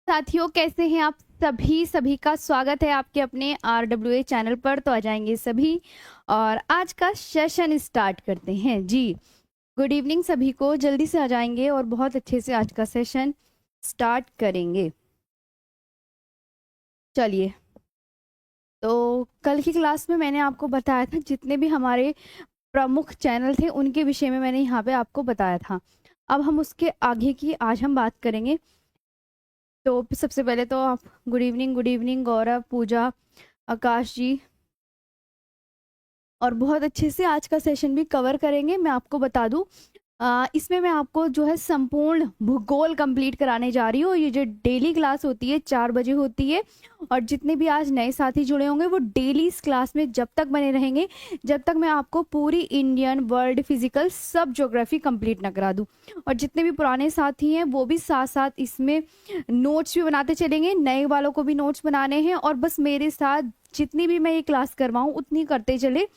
साथियों, कैसे हैं आप सभी? सभी का स्वागत है आपके अपने RWA चैनल पर। तो आ जाएंगे सभी और आज का सेशन स्टार्ट करते हैं जी। गुड इवनिंग सभी को, जल्दी से आ जाएंगे और बहुत अच्छे से आज का सेशन स्टार्ट करेंगे। चलिए, तो कल की क्लास में मैंने आपको बताया था जितने भी हमारे प्रमुख चैनल थे उनके विषय में मैंने यहाँ पे आपको बताया था। अब हम उसके आगे की आज हम बात करेंगे। तो सबसे पहले तो आप गुड इवनिंग गौरव, पूजा, आकाश जी। और बहुत अच्छे से आज का सेशन भी कवर करेंगे। मैं आपको बता दूं, इसमें मैं आपको जो है संपूर्ण भूगोल कंप्लीट कराने जा रही हूँ। ये जो डेली क्लास होती है 4 बजे होती है और जितने भी आज नए साथी जुड़े होंगे वो डेली इस क्लास में जब तक बने रहेंगे जब तक मैं आपको पूरी इंडियन, वर्ल्ड, फिजिकल सब ज्योग्राफी कंप्लीट ना करा दूं। और जितने भी पुराने साथी हैं वो भी साथ साथ इसमें नोट्स भी बनाते चलेंगे, नए वालों को भी नोट्स बनाने हैं और बस मेरे साथ जितनी भी मैं ये क्लास करवाऊँ उतनी करते चले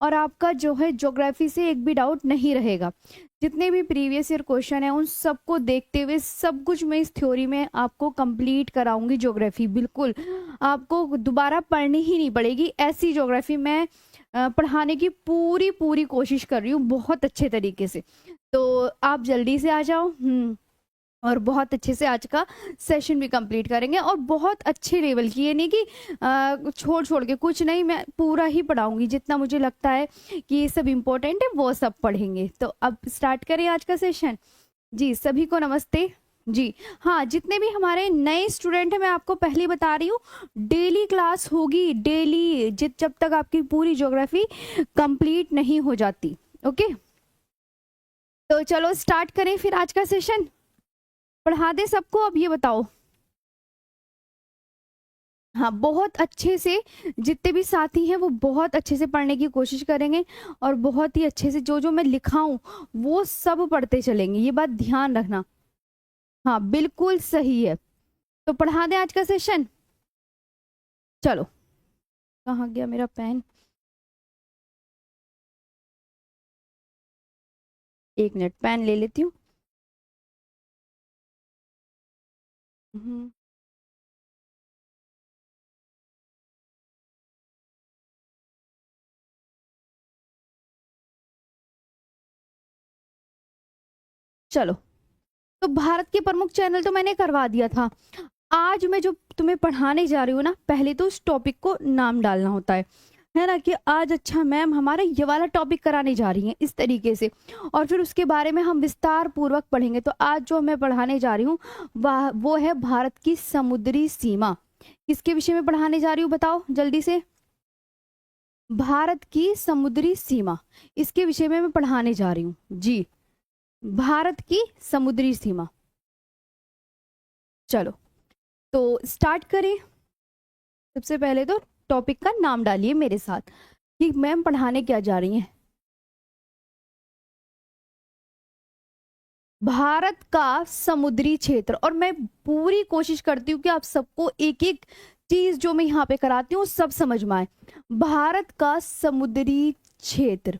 और आपका जो है ज्योग्राफी से एक भी डाउट नहीं रहेगा। जितने भी प्रीवियस ईयर क्वेश्चन है उन सबको देखते हुए सब कुछ मैं इस थ्योरी में आपको कंप्लीट कराऊंगी। ज्योग्राफी बिल्कुल आपको दोबारा पढ़नी ही नहीं पड़ेगी, ऐसी ज्योग्राफी मैं पढ़ाने की पूरी पूरी कोशिश कर रही हूँ बहुत अच्छे तरीके से। तो आप जल्दी से आ जाओ। और बहुत अच्छे से आज का सेशन भी कंप्लीट करेंगे और बहुत अच्छे लेवल की, ये नहीं कि छोड़ छोड़ के कुछ नहीं, मैं पूरा ही पढ़ाऊंगी जितना मुझे लगता है कि ये सब इम्पोर्टेंट है वो सब पढ़ेंगे। तो अब स्टार्ट करें आज का सेशन जी। सभी को नमस्ते जी। हाँ, जितने भी हमारे नए स्टूडेंट हैं मैं आपको पहले बता रही हूँ डेली क्लास होगी, डेली जब तक आपकी पूरी ज्योग्राफी कंप्लीट नहीं हो जाती। ओके, तो चलो स्टार्ट करें फिर आज का सेशन। पढ़ा दे सबको। अब ये बताओ, हाँ बहुत अच्छे से जितने भी साथी हैं वो बहुत अच्छे से पढ़ने की कोशिश करेंगे और बहुत ही अच्छे से जो जो मैं लिखाऊं वो सब पढ़ते चलेंगे, ये बात ध्यान रखना। हाँ बिल्कुल सही है। तो पढ़ा दे आज का सेशन। चलो, कहाँ गया मेरा पेन? एक मिनट, पेन ले लेती हूँ। हम्म, चलो, तो भारत के प्रमुख चैनल तो मैंने करवा दिया था। आज मैं जो तुम्हें पढ़ाने जा रही हूँ ना, पहले तो उस टॉपिक को नाम डालना होता है ना, कि आज अच्छा मैम हमारे ये वाला टॉपिक कराने जा रही हैं इस तरीके से, और फिर उसके बारे में हम विस्तार पूर्वक पढ़ेंगे। तो आज जो मैं पढ़ाने जा रही हूँ वह वो है भारत की समुद्री सीमा। किसके विषय में पढ़ाने जा रही हूँ बताओ जल्दी से? भारत की समुद्री सीमा, इसके विषय में मैं पढ़ाने जा रही हूँ जी। भारत की समुद्री सीमा। चलो, तो स्टार्ट करें। सबसे पहले तो टॉपिक का नाम डालिए मेरे साथ कि मैम पढ़ाने क्या जा रही हैं। भारत का समुद्री क्षेत्र, और मैं पूरी कोशिश करती हूँ कि आप सबको एक एक चीज जो मैं यहाँ पे कराती हूँ सब समझ में आए। भारत का समुद्री क्षेत्र,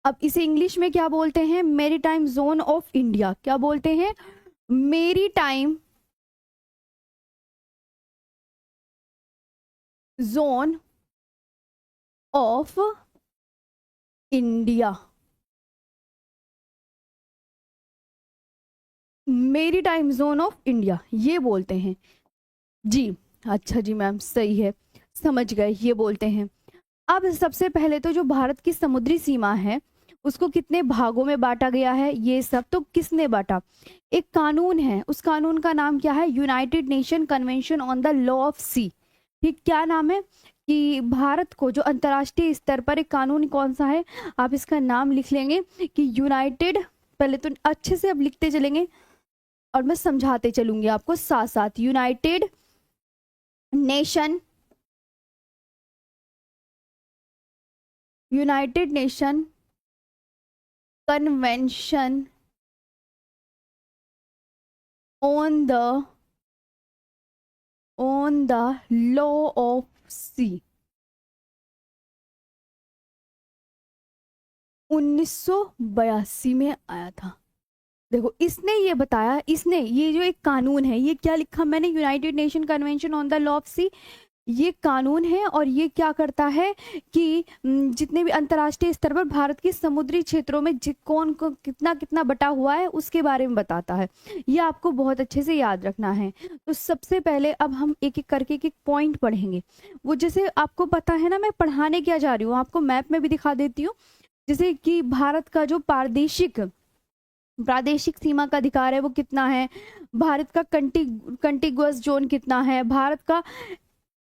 अब इसे इंग्लिश में क्या बोलते हैं? मेरी टाइम जोन ऑफ इंडिया। क्या बोलते हैं? मेरी टाइम जोन ऑफ इंडिया। मेरी टाइम जोन ऑफ इंडिया ये बोलते हैं जी। अच्छा जी मैम, सही है, समझ गए, ये बोलते हैं। अब सबसे पहले तो जो भारत की समुद्री सीमा है उसको कितने भागों में बांटा गया है ये सब तो किसने बांटा? एक कानून है, उस कानून का नाम क्या है? United nation convention on the law of sea. ठीक, क्या नाम है? कि भारत को जो अंतर्राष्ट्रीय स्तर पर एक कानून कौन सा है, आप इसका नाम लिख लेंगे कि यूनाइटेड, पहले तो अच्छे से अब लिखते चलेंगे और मैं समझाते चलूंगी आपको साथ साथ। United nation, united nation convention on the law of sea, 1982 में आया था। देखो इसने ये बताया, इसने ये जो एक कानून है, ये क्या लिखा मैंने, united nation convention on the law of sea, ये कानून है और ये क्या करता है कि जितने भी अंतर्राष्ट्रीय स्तर पर भारत के समुद्री क्षेत्रों में कौन को कितना कितना बटा हुआ है उसके बारे में बताता है। ये आपको बहुत अच्छे से याद रखना है। तो सबसे पहले अब हम एक एक करके एक पॉइंट पढ़ेंगे। वो जैसे आपको पता है ना, मैं पढ़ाने क्या जा रही हूँ, आपको मैप में भी दिखा देती हूँ। जैसे कि भारत का जो प्रादेशिक सीमा का अधिकार है वो कितना है, भारत का कंटिगुअस जोन कितना है, भारत का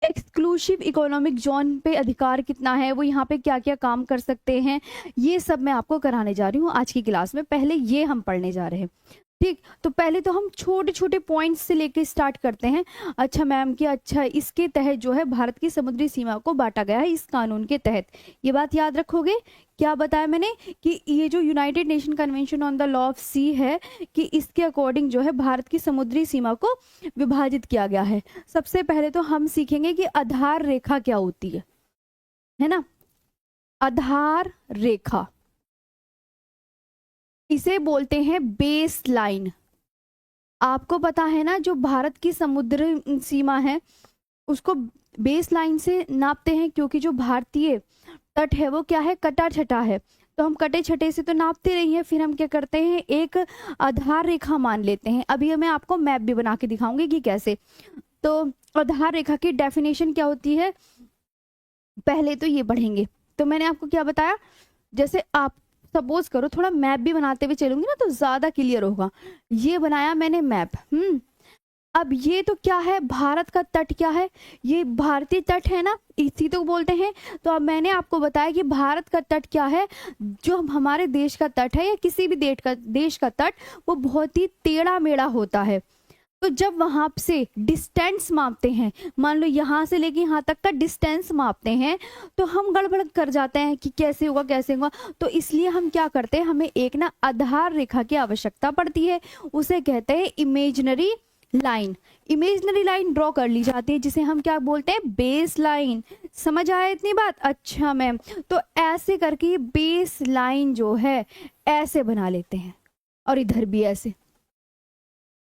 एक्सक्लूसिव इकोनॉमिक जोन पे अधिकार कितना है, वो यहाँ पे क्या क्या काम कर सकते हैं, ये सब मैं आपको कराने जा रही हूँ आज की क्लास में। पहले ये हम पढ़ने जा रहे हैं, ठीक। तो पहले तो हम छोटे छोटे पॉइंट्स से लेके स्टार्ट करते हैं। अच्छा मैम कि अच्छा इसके तहत जो है भारत की समुद्री सीमा को बांटा गया है इस कानून के तहत, ये बात याद रखोगे। क्या बताया मैंने कि ये जो united nation convention on the law of sea है कि इसके अकॉर्डिंग जो है भारत की समुद्री सीमा को विभाजित किया गया है। सबसे पहले तो हम सीखेंगे कि आधार रेखा क्या होती है ना। आधार रेखा इसे बोलते हैं बेस लाइन। आपको पता है ना, जो भारत की समुद्र सीमा है उसको बेस लाइन से नापते हैं, क्योंकि जो भारतीय तट है वो क्या है, कटा छटा है। तो हम कटे छटे से तो नापते नहीं है, फिर हम क्या करते हैं, एक आधार रेखा मान लेते हैं। अभी मैं आपको मैप भी बना के दिखाऊंगी कि कैसे। तो आधार रेखा की डेफिनेशन क्या होती है, पहले तो ये पढ़ेंगे। तो मैंने आपको क्या बताया, जैसे आप सपोज करो, थोड़ा मैप भी बनाते हुए चलूंगी ना तो ज्यादा क्लियर होगा। ये बनाया मैंने मैप। अब ये तो क्या है, भारत का तट क्या है, ये भारतीय तट है ना, इसी तो बोलते हैं। तो अब मैंने आपको बताया कि भारत का तट क्या है, जो हमारे देश का तट है या किसी भी देश का तट, वो बहुत ही टेढ़ा मेढ़ा होता है। तो जब वहां से डिस्टेंस मापते हैं, मान लो यहाँ से लेके यहाँ तक का डिस्टेंस मापते हैं, तो हम गड़बड़ कर जाते हैं कि कैसे होगा कैसे होगा। तो इसलिए हम क्या करते हैं, हमें एक ना आधार रेखा की आवश्यकता पड़ती है, उसे कहते हैं imaginary line. Imaginary line draw कर ली जाती है, जिसे हम क्या बोलते हैं, बेस लाइन। समझ आया इतनी बात, अच्छा मैम। तो ऐसे करके बेस लाइन जो है ऐसे बना लेते हैं, और इधर भी ऐसे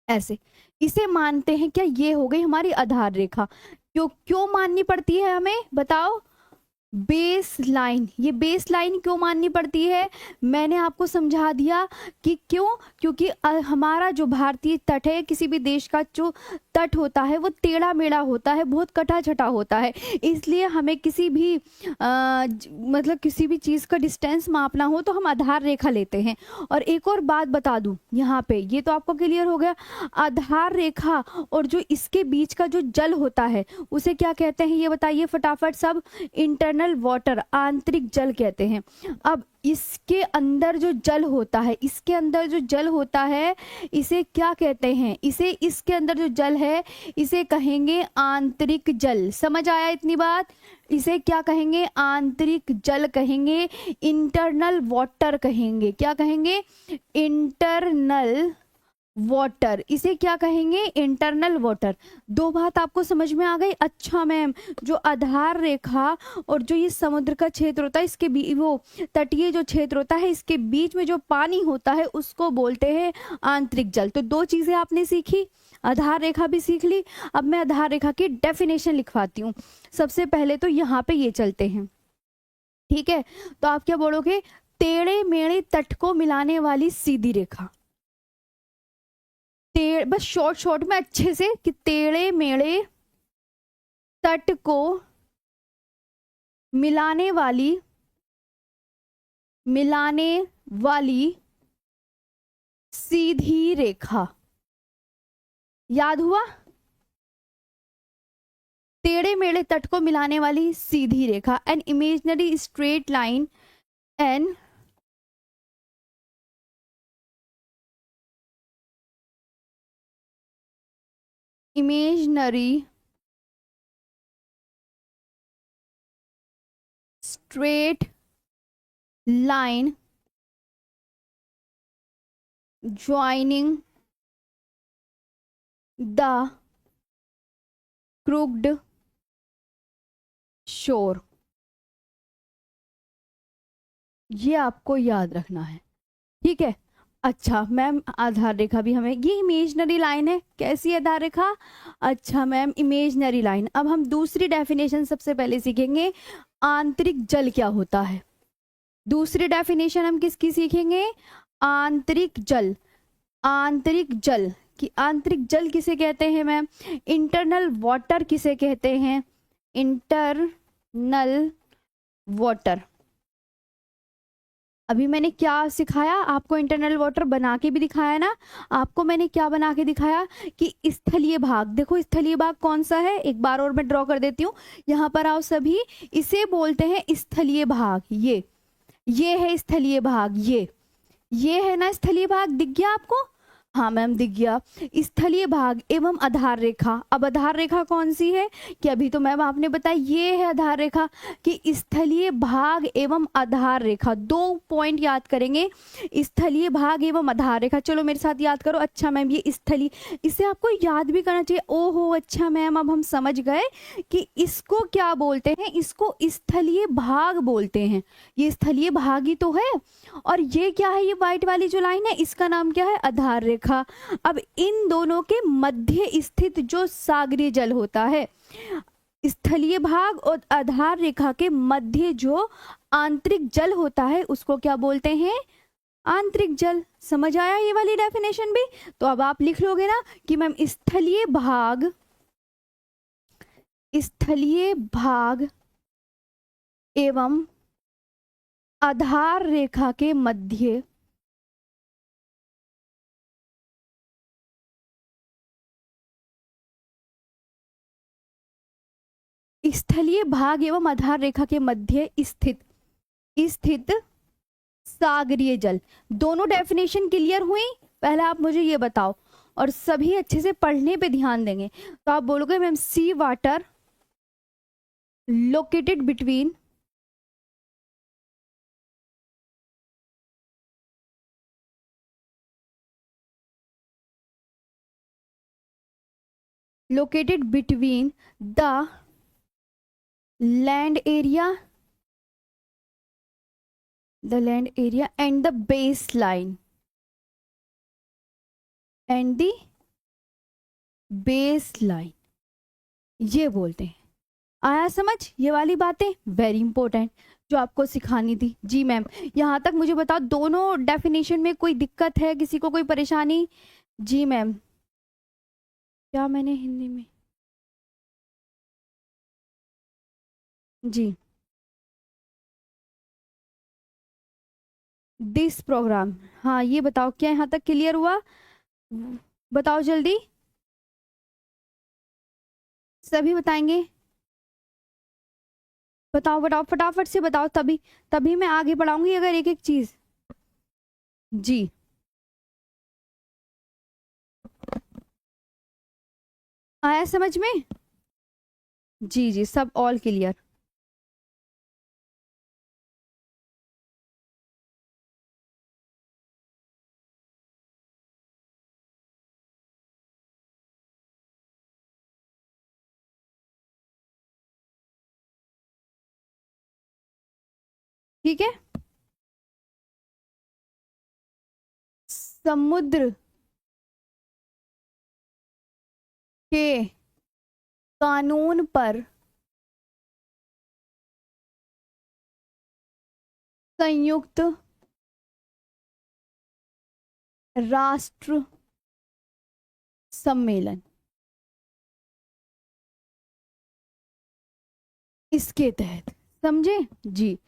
ऐसे, इसे मानते हैं क्या, ये हो गई हमारी आधार रेखा। क्यों क्यों माननी पड़ती है हमें, बताओ। बेस लाइन, ये बेस लाइन क्यों माननी पड़ती है, मैंने आपको समझा दिया कि क्यों, क्योंकि हमारा जो भारतीय तट है, किसी भी देश का जो तट होता है वो टेढ़ा मेढ़ा होता है, बहुत कटा छटा होता है। इसलिए हमें किसी भी मतलब किसी भी चीज़ का डिस्टेंस मापना हो तो हम आधार रेखा लेते हैं। और एक और बात बता दूं यहाँ पे, ये तो आपको क्लियर हो गया। आधार रेखा और जो इसके बीच का जो जल होता है उसे क्या कहते हैं, ये बताइए फटाफट सब। इंटरनल वाटर, आंतरिक जल कहते हैं। अब इसके अंदर जो जल होता है, इसके अंदर जो जल होता है इसे क्या कहते हैं, इसे इसके अंदर जो जल है इसे कहेंगे आंतरिक जल। समझ आया इतनी बात, इसे क्या कहेंगे, आंतरिक जल कहेंगे, इंटरनल वाटर कहेंगे। क्या कहेंगे, इंटरनल वाटर, इसे क्या कहेंगे, इंटरनल वाटर। दो बात आपको समझ में आ गई। अच्छा मैम, जो आधार रेखा और जो ये समुद्र का क्षेत्र होता है, इसके वो तटीय जो क्षेत्र होता है, इसके बीच में जो पानी होता है उसको बोलते हैं आंतरिक जल। तो दो चीजें आपने सीखी, आधार रेखा भी सीख ली। अब मैं आधार रेखा की डेफिनेशन लिखवाती हूँ। सबसे पहले तो यहाँ पे ये चलते हैं, ठीक है। तो आप क्या बोलोगे, टेढ़े मेढ़े तट को मिलाने वाली सीधी रेखा। बस शॉर्ट शॉर्ट में अच्छे से, कि टेढ़े मेढ़े तट को मिलाने वाली सीधी रेखा। याद हुआ, टेढ़े मेढ़े तट को मिलाने वाली सीधी रेखा, an imaginary straight line, an imaginary straight line joining the crooked shore. ये आपको याद रखना है, ठीक है। अच्छा मैम, आधार रेखा भी हमें, ये इमेजनरी लाइन है, कैसी आधार रेखा? अच्छा मैम, इमेजनरी लाइन। अब हम दूसरी डेफिनेशन सबसे पहले सीखेंगे, आंतरिक जल क्या होता है। दूसरी डेफिनेशन हम किसकी सीखेंगे? आंतरिक जल। आंतरिक जल कि आंतरिक जल किसे कहते हैं मैम? इंटरनल वाटर किसे कहते हैं? Internal water. अभी मैंने क्या सिखाया आपको? इंटरनल वाटर बना के भी दिखाया ना आपको। मैंने क्या बना के दिखाया कि स्थलीय भाग, देखो स्थलीय भाग कौन सा है, एक बार और मैं ड्रॉ कर देती हूँ। यहाँ पर आओ सभी, इसे बोलते हैं स्थलीय भाग। ये है स्थलीय भाग, ये है ना स्थलीय भाग, दिख गया आपको? हाँ मैम दिख गया। स्थलीय भाग एवं आधार रेखा। अब आधार रेखा कौन सी है? कि अभी तो मैम आपने बताया ये है आधार रेखा। कि स्थलीय भाग एवं आधार रेखा, 2 पॉइंट याद करेंगे, स्थलीय भाग एवं आधार रेखा। चलो मेरे साथ याद करो। अच्छा मैम ये स्थलीय, इसे आपको याद भी करना चाहिए। ओहो अच्छा मैम, अब हम समझ गए कि इसको क्या बोलते हैं, इसको स्थलीय भाग बोलते हैं। ये स्थलीय भाग ही तो है। और ये क्या है, ये व्हाइट वाली जो लाइन है, इसका नाम क्या है? आधार रेखा। अब इन दोनों के मध्य स्थित जो सागरीय जल होता है, स्थलीय भाग और आधार रेखा के मध्य जो आंतरिक जल होता है, उसको क्या बोलते हैं? आंतरिक जल। समझ आया ये वाली डेफिनेशन भी? तो अब आप लिख लोगे ना कि मैम स्थलीय भाग एवं आधार रेखा के मध्य स्थलीय भाग एवं आधार रेखा के मध्य स्थित सागरीय जल। दोनों डेफिनेशन क्लियर हुई? पहले आप मुझे ये बताओ, और सभी अच्छे से पढ़ने पे ध्यान देंगे। तो आप बोलोगे ma'am sea water located between the land area and the base line ये बोलते हैं। आया समझ? ये वाली बातें वेरी इंपॉर्टेंट जो आपको सिखानी थी। जी मैम, यहाँ तक मुझे बताओ, दोनों डेफिनेशन में कोई दिक्कत है, किसी को कोई परेशानी? जी मैम, क्या मैंने हिंदी में? जी, दिस प्रोग्राम, हाँ ये बताओ क्या यहाँ तक क्लियर हुआ? बताओ जल्दी, सभी बताएंगे? बताओ बताओ फटाफट से बताओ, तभी तभी मैं आगे बढ़ाऊंगी अगर एक एक चीज। जी, आया समझ में? जी जी, सब ऑल क्लियर। ठीक है। समुद्र के कानून पर संयुक्त राष्ट्र सम्मेलन, इसके तहत। समझे? जी,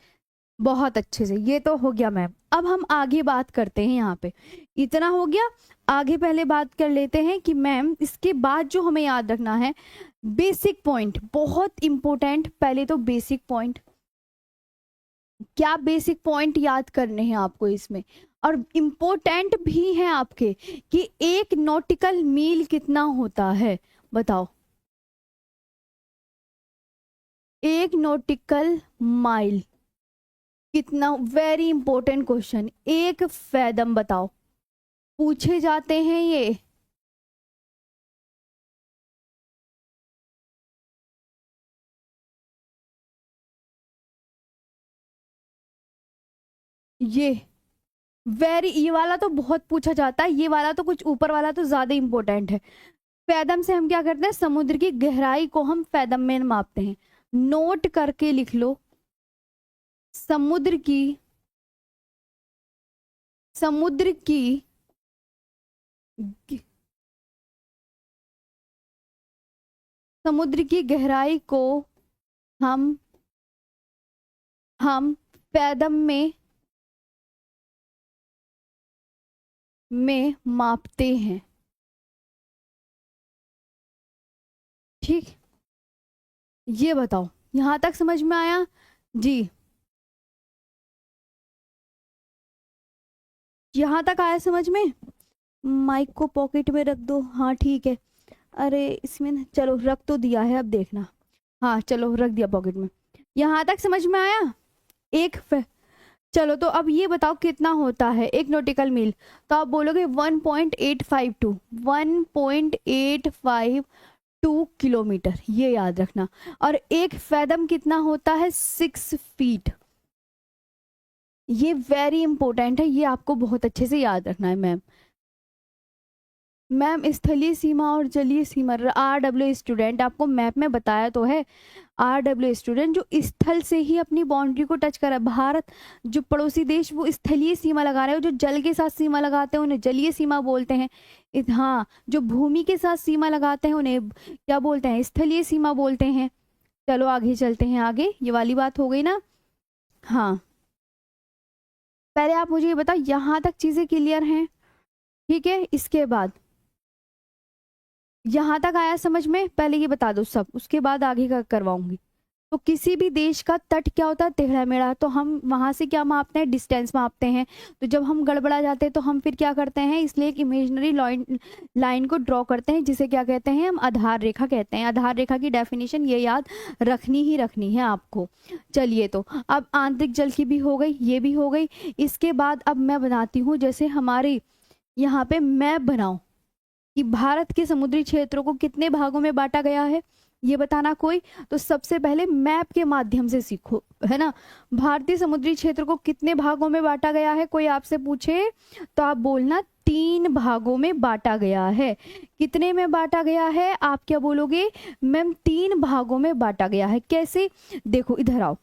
बहुत अच्छे से, ये तो हो गया मैम। अब हम आगे बात करते हैं, यहाँ पे इतना हो गया। आगे पहले बात कर लेते हैं कि मैम इसके बाद जो हमें याद रखना है, बेसिक पॉइंट बहुत इंपॉर्टेंट। पहले तो बेसिक पॉइंट, क्या बेसिक पॉइंट याद करने हैं आपको इसमें, और इम्पोर्टेंट भी हैं आपके, कि एक नॉटिकल मील कितना होता है? बताओ। एक नॉटिकल माइल कितना? Very important question. एक फैदम बताओ, पूछे जाते हैं ये। ये ये वाला तो बहुत पूछा जाता है, ये वाला तो कुछ ऊपर वाला तो ज्यादा इंपॉर्टेंट है। फैदम से हम क्या करते हैं, समुद्र की गहराई को हम फैदम में मापते हैं। नोट करके लिख लो, समुद्र की समुद्र की ग- समुद्र की गहराई को हम हम फैदम में मापते हैं। ठीक, ये बताओ यहां तक समझ में आया जी? यहां तक आया समझ में? माइक को पॉकेट में रख दो, हाँ ठीक है। अरे इसमें चलो रख तो दिया है, अब देखना। हाँ चलो रख दिया पॉकेट में। यहां तक समझ में आया? एक फे... चलो तो अब ये बताओ कितना होता है एक नॉटिकल मील। तो आप बोलोगे 1.852, 1.852 किलोमीटर, ये याद रखना। और एक फैदम कितना होता है, 6 फीट। ये वेरी इंपॉर्टेंट है, ये आपको बहुत अच्छे से याद रखना है मैम। मैम स्थलीय सीमा और जलीय सीमा, RW स्टूडेंट, आपको मैप में बताया तो है। RW स्टूडेंट जो स्थल से ही अपनी बाउंड्री को टच करा, भारत जो पड़ोसी देश वो स्थलीय सीमा लगा रहे हो, जो जल के साथ सीमा लगाते हैं उन्हें जलीय सीमा बोलते हैं। हाँ, जो भूमि के साथ सीमा लगाते हैं उन्हें क्या बोलते हैं, स्थलीय सीमा बोलते हैं। चलो आगे चलते हैं, आगे ये वाली बात हो गई ना। हाँ, पहले आप मुझे ये बताओ यहाँ तक चीजें क्लियर हैं? ठीक है, इसके बाद यहाँ तक आया समझ में? पहले ये बता दो सब, उसके बाद आगे का करवाऊंगी। तो किसी भी देश का तट क्या होता है, टेढ़ा मेढ़ा, तो हम वहां से क्या मापते हैं, डिस्टेंस मापते हैं। तो जब हम गड़बड़ा जाते हैं तो हम फिर क्या करते हैं, इसलिए एक इमेजिनरी लाइन लाइन को ड्रॉ करते हैं, जिसे क्या कहते हैं, हम आधार रेखा कहते हैं। आधार रेखा की डेफिनेशन ये याद रखनी ही रखनी है आपको। चलिए, तो अब आंतरिक जल की भी हो गई, ये भी हो गई। इसके बाद अब मैं बनाती हूँ, जैसे हमारे यहाँ पे मैप बनाओ कि भारत के समुद्री क्षेत्रों को कितने भागों में बांटा गया है, ये बताना कोई। तो सबसे पहले मैप के माध्यम से सीखो, है ना। भारतीय समुद्री क्षेत्र को कितने भागों में बांटा गया है, कोई आपसे पूछे तो आप बोलना 3 भागों में बांटा गया है। कितने में बांटा गया है, आप क्या बोलोगे मैम, 3 भागों में बांटा गया है। कैसे, देखो इधर आओ।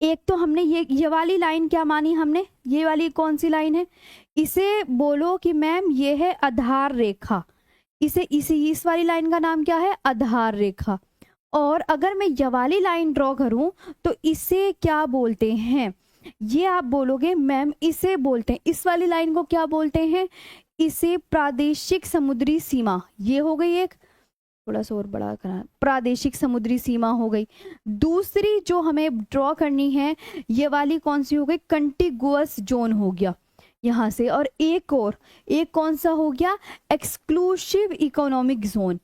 एक तो हमने ये वाली लाइन क्या मानी हमने, ये वाली कौन सी लाइन है, इसे बोलो कि मैम ये है आधार रेखा। इस वाली लाइन का नाम क्या है, आधार रेखा। और अगर मैं ये वाली लाइन ड्रॉ करूं तो इसे क्या बोलते हैं, ये आप बोलोगे मैम इसे बोलते हैं, इस वाली लाइन को क्या बोलते हैं, इसे प्रादेशिक समुद्री सीमा। ये हो गई एक, थोड़ा सा और बड़ा करा, प्रादेशिक समुद्री सीमा हो गई। दूसरी जो हमें ड्रॉ करनी है, ये वाली कौन सी हो गई, कंटिगुअस जोन हो गया यहाँ से। और एक कौन सा हो गया, एक्सक्लूसिव इकोनॉमिक जोन।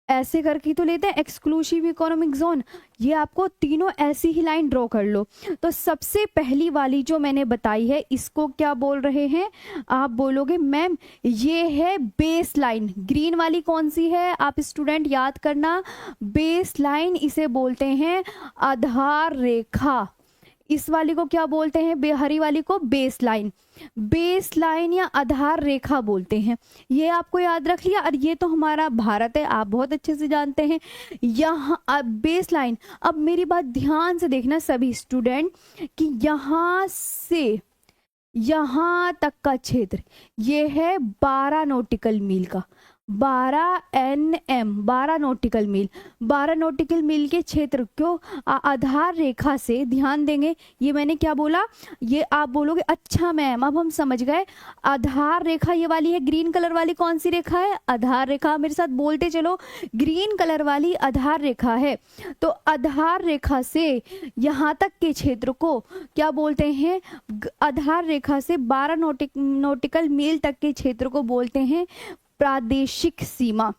ऐसे करके तो लेते हैं एक्सक्लूसिव इकोनॉमिक जोन। ये आपको तीनों ऐसी ही लाइन ड्रॉ कर लो। तो सबसे पहली वाली जो मैंने बताई है, इसको क्या बोल रहे हैं, आप बोलोगे मैम ये है बेस लाइन। ग्रीन वाली कौन सी है, आप स्टूडेंट याद करना, बेस लाइन इसे बोलते हैं आधार रेखा। इस वाली को क्या बोलते हैं, हरी वाली को बेस लाइन, बेस लाइन या आधार रेखा बोलते हैं। ये आपको याद रख लिया। और ये तो हमारा भारत है, आप बहुत अच्छे से जानते हैं। यहाँ बेस लाइन, अब मेरी बात ध्यान से देखना सभी स्टूडेंट, कि यहाँ से यहाँ तक का क्षेत्र ये है 12 नॉटिकल मील का, 12 NM, 12 नॉटिकल मील। 12 नॉटिकल मील के क्षेत्र को आधार रेखा से, ध्यान देंगे, ये मैंने क्या बोला, ये आप बोलोगे अच्छा मैम अब हम समझ गए। आधार रेखा ये वाली है, ग्रीन कलर वाली कौन सी रेखा है, आधार रेखा। मेरे साथ बोलते चलो, ग्रीन कलर वाली आधार रेखा है। तो आधार रेखा से यहाँ तक के क्षेत्र को क्या बोलते हैं, आधार रेखा से 12 नॉटिकल मील तक के क्षेत्र को बोलते हैं प्रादेशिक सीमा,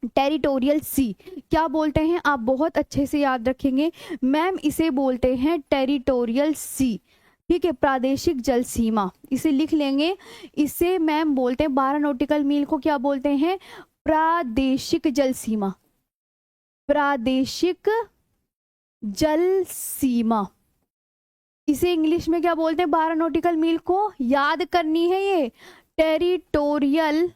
टेरिटोरियल सी। क्या बोलते हैं, आप बहुत अच्छे से याद रखेंगे मैम, इसे बोलते हैं टेरिटोरियल सी। ठीक है, प्रादेशिक जल सीमा इसे लिख लेंगे। इसे मैम बोलते हैं 12 नॉटिकल मील को क्या बोलते हैं, प्रादेशिक जल सीमा, प्रादेशिक जल सीमा। इसे इंग्लिश में क्या बोलते हैं? 12 नॉटिकल मील को याद करनी है ये, टेरिटोरियल,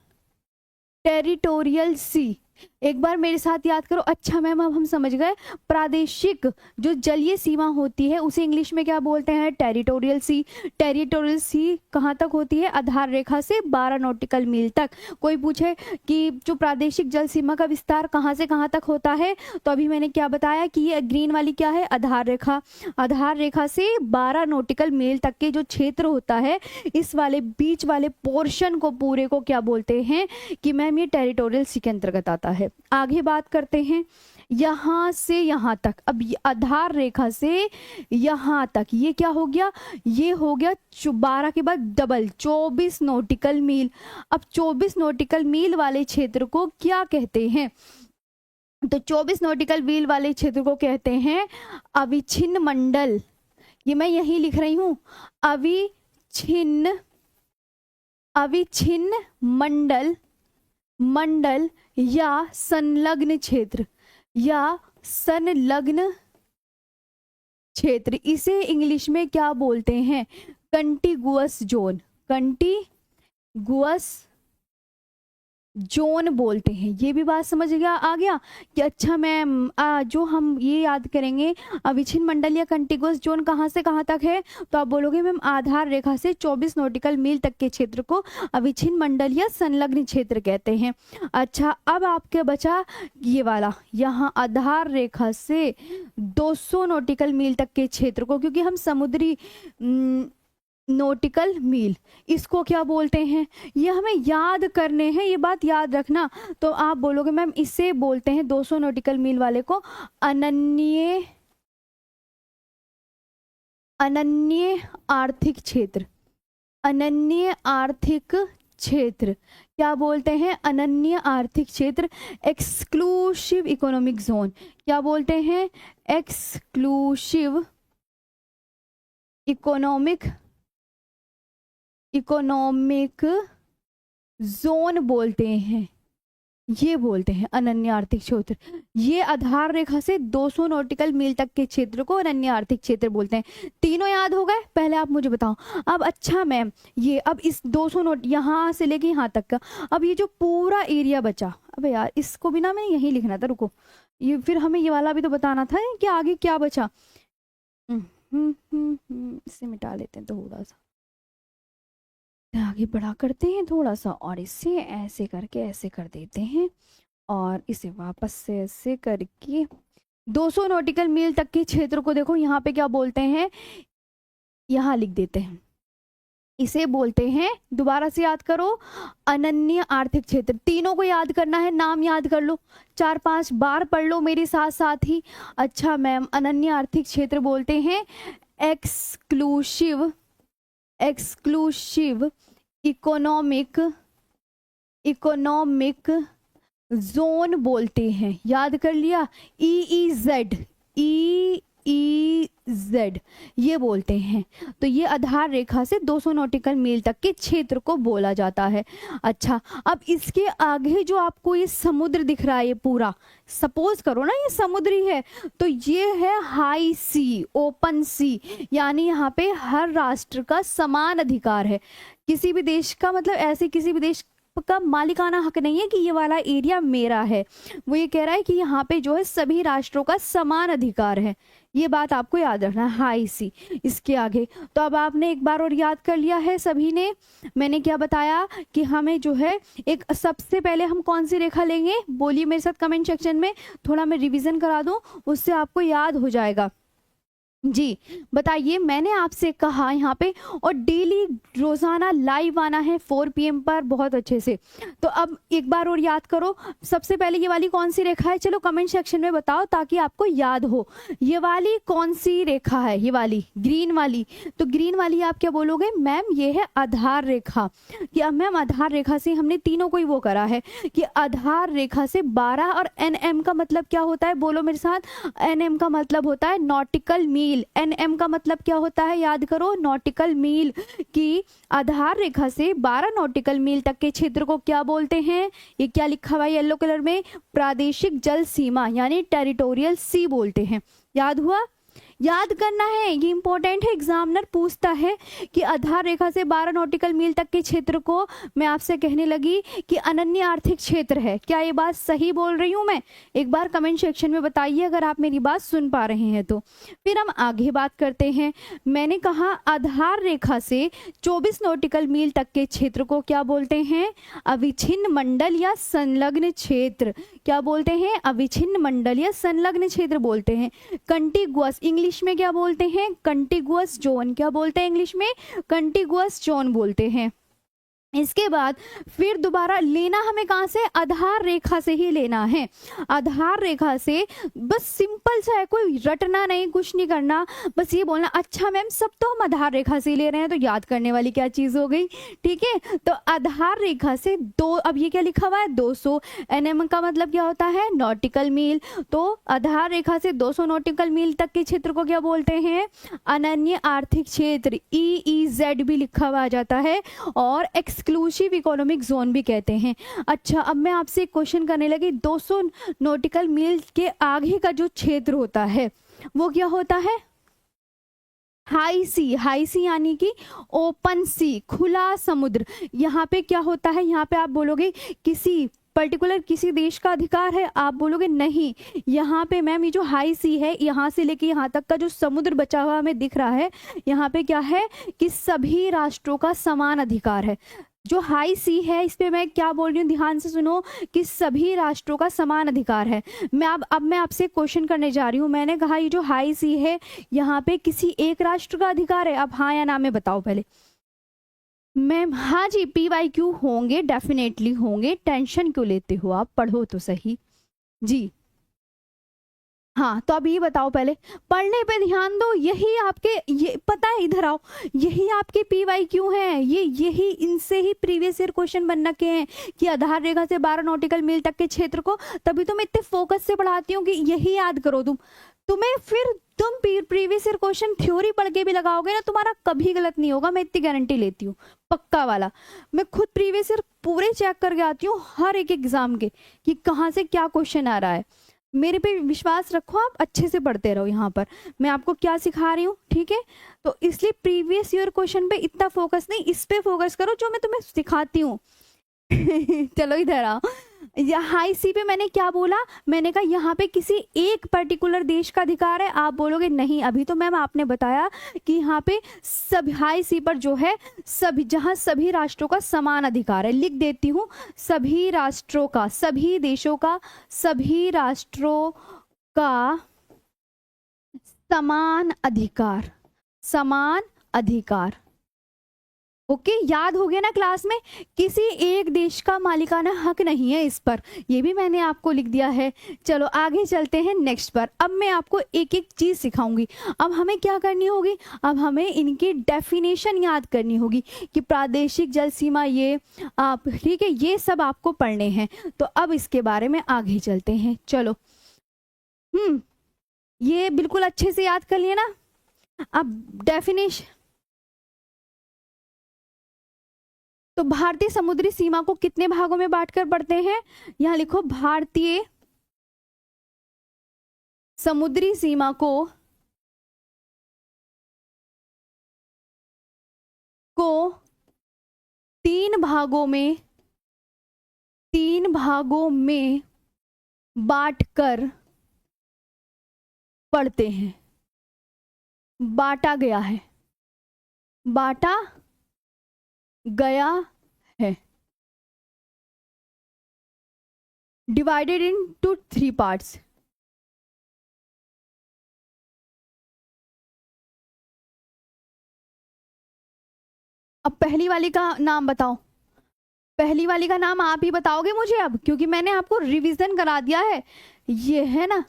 टेरिटोरियल सी। एक बार मेरे साथ याद करो। अच्छा मैम अब हम समझ गए, प्रादेशिक जो जलीय सीमा होती है उसे इंग्लिश में क्या बोलते हैं? टेरिटोरियल सी। टेरिटोरियल सी कहाँ तक होती है? आधार रेखा से 12 नॉटिकल मील तक। कोई पूछे कि जो प्रादेशिक जल सीमा का विस्तार कहाँ से कहाँ तक होता है, तो अभी मैंने क्या बताया कि ये ग्रीन वाली क्या है? आधार रेखा। आधार रेखा से 12 नॉटिकल मील तक के जो क्षेत्र होता है, इस वाले बीच वाले पोर्शन को पूरे को क्या बोलते हैं कि मैम ये टेरिटोरियल सी के अंतर्गत आता है। आगे बात करते हैं, यहां से यहां तक। अब आधार रेखा से यहां तक ये क्या हो गया? ये हो गया 12 के बाद डबल 24 नॉटिकल मील। अब 24 नॉटिकल मील वाले क्षेत्र को क्या कहते हैं? तो 24 नॉटिकल मील वाले क्षेत्र को कहते हैं अविच्छिन्न मंडल। ये मैं यही लिख रही हूं, अविच्छिन्न, अविच्छिन्न मंडल, मंडल या संलग्न क्षेत्र, या संलग्न क्षेत्र। इसे इंग्लिश में क्या बोलते हैं? कंटिगुअस जोन, कंटिगुअस जोन बोलते हैं। ये भी बात समझ गया आ गया कि अच्छा मैम जो हम ये याद करेंगे अविच्छिन्न मंडल या कंटिगुअस जोन कहाँ से कहाँ तक है, तो आप बोलोगे मैम आधार रेखा से 24 नॉटिकल मील तक के क्षेत्र को अविच्छिन्न मंडल या संलग्न क्षेत्र कहते हैं। अच्छा अब आपके बचा ये वाला, यहाँ आधार रेखा से 200 नॉटिकल मील तक के क्षेत्र को, क्योंकि हम समुद्री नॉटिकल मील इसको क्या बोलते हैं? ये हमें याद करने हैं, ये बात याद रखना। तो आप बोलोगे मैम इसे बोलते हैं 200 नॉटिकल मील वाले को अनन्य, अनन्य आर्थिक क्षेत्र, अनन्य आर्थिक क्षेत्र। क्या बोलते हैं? अनन्य आर्थिक क्षेत्र, एक्सक्लूसिव इकोनॉमिक जोन। क्या बोलते हैं? एक्सक्लूसिव इकोनॉमिक, इकोनॉमिक जोन बोलते हैं, ये बोलते हैं अनन्य आर्थिक क्षेत्र। ये आधार रेखा से 200 नॉटिकल मील तक के क्षेत्र को अनन्य आर्थिक क्षेत्र बोलते हैं। तीनों याद हो गए? पहले आप मुझे बताओ। अब अच्छा मैम ये अब इस 200 नोट यहाँ से लेके यहाँ तक का, अब ये जो पूरा एरिया बचा, अबे यार इसको भी ना मैंने यही लिखना था, रुको ये फिर हमें ये वाला भी तो बताना था कि आगे क्या बचा। इसे मिटा लेते हैं थोड़ा सा, आगे बढ़ा करते हैं थोड़ा सा, और इसे ऐसे करके ऐसे कर देते हैं, और इसे वापस से ऐसे करके 200 नॉटिकल मील तक के क्षेत्र को देखो यहाँ पे क्या बोलते हैं, यहाँ लिख देते हैं। इसे बोलते हैं, दोबारा से याद करो, अनन्य आर्थिक क्षेत्र। तीनों को याद करना है, नाम याद कर लो, 4-5 बार पढ़ लो मेरे साथ साथ ही। अच्छा मैम अनन्य आर्थिक क्षेत्र बोलते हैं exclusive, exclusive economic, economic zone बोलते हैं। याद कर लिया? EEZ, EEZ ये बोलते हैं। तो ये आधार रेखा से 200 नॉटिकल मील तक के क्षेत्र को बोला जाता है। अच्छा अब इसके आगे जो आपको ये समुद्र दिख रहा है, ये पूरा सपोज करो ना ये समुद्री है, तो ये है हाई सी, ओपन सी, यानी यहाँ पे हर राष्ट्र का समान अधिकार है। किसी भी देश का मतलब ऐसे किसी भी देश का मालिकाना हक नहीं है कि ये वाला एरिया मेरा है। वो ये कह रहा है कि यहाँ पे जो है सभी राष्ट्रों का समान अधिकार है। ये बात आपको याद रखना है, हाई सी। इसके आगे तो अब आपने एक बार और याद कर लिया है सभी ने। मैंने क्या बताया कि हमें जो है एक सबसे पहले हम कौन सी रेखा लेंगे, बोलिए मेरे साथ कमेंट सेक्शन में, थोड़ा मैं रिवीजन करा दूं, उससे आपको याद हो जाएगा। जी बताइए, मैंने आपसे कहा यहाँ पे, और डेली रोजाना लाइव आना है 4 PM पर, बहुत अच्छे से। तो अब एक बार और याद करो, सबसे पहले ये वाली कौन सी रेखा है, चलो कमेंट सेक्शन में बताओ ताकि आपको याद हो। ये वाली कौन सी रेखा है? ये वाली ग्रीन वाली। तो ग्रीन वाली आप क्या बोलोगे? मैम ये है आधार रेखा। कि अब मैम आधार रेखा से हमने तीनों को ही वो करा है कि आधार रेखा से 12, और NM का मतलब क्या होता है, बोलो मेरे साथ। NM का मतलब होता है नॉटिकल मील। NM का मतलब क्या होता है, याद करो, नॉटिकल मील। की आधार रेखा से 12 नॉटिकल मील तक के क्षेत्र को क्या बोलते हैं? ये क्या लिखा हुआ है येलो कलर में? प्रादेशिक जल सीमा, यानी टेरिटोरियल सी बोलते हैं। याद हुआ? याद करना है, ये इंपॉर्टेंट है, एग्जामिनर पूछता है कि आधार रेखा से 12 नॉटिकल मील तक के क्षेत्र को मैं आपसे कहने लगी कि अनन्य आर्थिक क्षेत्र है। क्या ये बात सही बोल रही हूँ मैं? एक बार कमेंट सेक्शन में बताइए अगर आप मेरी बात सुन पा रहे हैं तो। फिर हम आगे बात करते हैं। मैंने कहा आधार रेखा से 24 नॉटिकल मील तक के क्षेत्र को क्या बोलते हैं? अविच्छिन्न मंडल या संलग्न क्षेत्र। क्या बोलते हैं? अविच्छिन्न मंडल या संलग्न क्षेत्र बोलते हैं। कंटिगुअस इंग्लिश में क्या बोलते हैं? Contiguous zone. क्या बोलते हैं इंग्लिश में? कंटिगुअस जोन बोलते हैं। इसके बाद फिर दोबारा लेना हमें कहाँ से? आधार रेखा से ही लेना है। आधार रेखा से बस सिंपल सा है, कोई रटना नहीं, कुछ नहीं करना, बस ये बोलना अच्छा मैम सब तो हम आधार रेखा से ले रहे हैं, तो याद करने वाली क्या चीज हो गई? ठीक है, तो आधार रेखा से दो, अब ये क्या लिखा हुआ है? 200 एनएम का मतलब क्या होता है? नॉटिकल मील। तो आधार रेखा से 200 नॉटिकल मील तक के क्षेत्र को क्या बोलते हैं? अनन्य आर्थिक क्षेत्र, EEZ भी लिखा हुआ आ जाता है, और एक्सक्लूसिव इकोनॉमिक जोन भी कहते हैं। अच्छा, अब मैं आपसे एक क्वेश्चन करने लगी, 200 नॉटिकल मील के आगे का जो क्षेत्र होता है वो क्या होता है? High sea. हाई सी यानी कि ओपन सी, खुला समुद्र। यहाँ पे क्या होता है? यहाँ पे आप बोलोगे किसी पर्टिकुलर किसी देश का अधिकार है, आप बोलोगे नहीं, यहाँ पे मैम ये जो हाई सी है, यहाँ से लेके यहाँ तक का जो समुद्र बचा हुआ हमें दिख रहा है, यहाँ पे क्या है कि सभी राष्ट्रों का समान अधिकार है। जो हाई सी है इस पे मैं क्या बोल रही हूँ, ध्यान से सुनो, कि सभी राष्ट्रों का समान अधिकार है। अब मैं आपसे क्वेश्चन करने जा रही हूँ। मैंने कहा ये जो हाई सी है यहाँ पे किसी एक राष्ट्र का अधिकार है? अब हाँ या ना में बताओ पहले। मैम हाँ जी, PYQ होंगे, डेफिनेटली होंगे, टेंशन क्यों लेते हो आप, पढ़ो तो सही जी। हाँ, तो अब ये बताओ पहले, पढ़ने पे ध्यान दो, यही आपके, ये पता है, इधर आओ, यही आपके PYQ हैं, यही इनसे ही प्रीवियस ईयर क्वेश्चन बन रखे हैं कि आधार रेखा से 12 नॉटिकल मील तक के क्षेत्र को, तभी तो मैं इतने फोकस से पढ़ाती हूँ कि यही याद करो तुम्हें फिर तुम प्रीवियस ईयर क्वेश्चन थ्योरी पढ़ के भी लगाओगे ना, तुम्हारा कभी गलत नहीं होगा, मैं इतनी गारंटी लेती हूँ, पक्का वाला। मैं खुद प्रीवियस ईयर पूरे चेक करके आती हूँ हर एक एग्जाम के कि कहाँ से क्या क्वेश्चन आ रहा है। मेरे पे विश्वास रखो, आप अच्छे से पढ़ते रहो। यहाँ पर मैं आपको क्या सिखा रही हूँ, ठीक है? तो इसलिए प्रीवियस ईयर क्वेश्चन पे इतना फोकस नहीं, इस पे फोकस करो जो मैं तुम्हें सिखाती हूँ। चलो इधर आओ। हाई सी पे मैंने क्या बोला? मैंने कहा यहाँ पे किसी एक पर्टिकुलर देश का अधिकार है, आप बोलोगे नहीं, अभी तो मैम आपने बताया कि यहाँ पे सब हाई सी पर जो है सभी, जहाँ सभी राष्ट्रों का समान अधिकार है। लिख देती हूँ, सभी राष्ट्रों का, सभी देशों का, सभी राष्ट्रों का समान अधिकार, समान अधिकार। ओके, याद हो गया ना क्लास में? किसी एक देश का मालिकाना हक नहीं है इस पर, ये भी मैंने आपको लिख दिया है। चलो आगे चलते हैं नेक्स्ट पर। अब मैं आपको एक एक चीज सिखाऊंगी। अब हमें क्या करनी होगी? अब हमें इनकी डेफिनेशन याद करनी होगी कि प्रादेशिक जल सीमा, ये आप ठीक है, ये सब आपको पढ़ने हैं। तो अब इसके बारे में आगे चलते हैं। चलो ये बिल्कुल अच्छे से याद कर लिए ना? अब डेफिनेशन, तो भारतीय समुद्री सीमा को कितने भागों में बांटकर पढ़ते हैं? यहां लिखो, भारतीय समुद्री सीमा को तीन भागों में बांटकर पढ़ते हैं। बांटा गया है, बांटा गया है, डिवाइडेड इनटू 3 पार्ट्स। अब पहली वाली का नाम बताओ, पहली वाली का नाम आप ही बताओगे मुझे अब, क्योंकि मैंने आपको रिवीजन करा दिया है, ये है ना।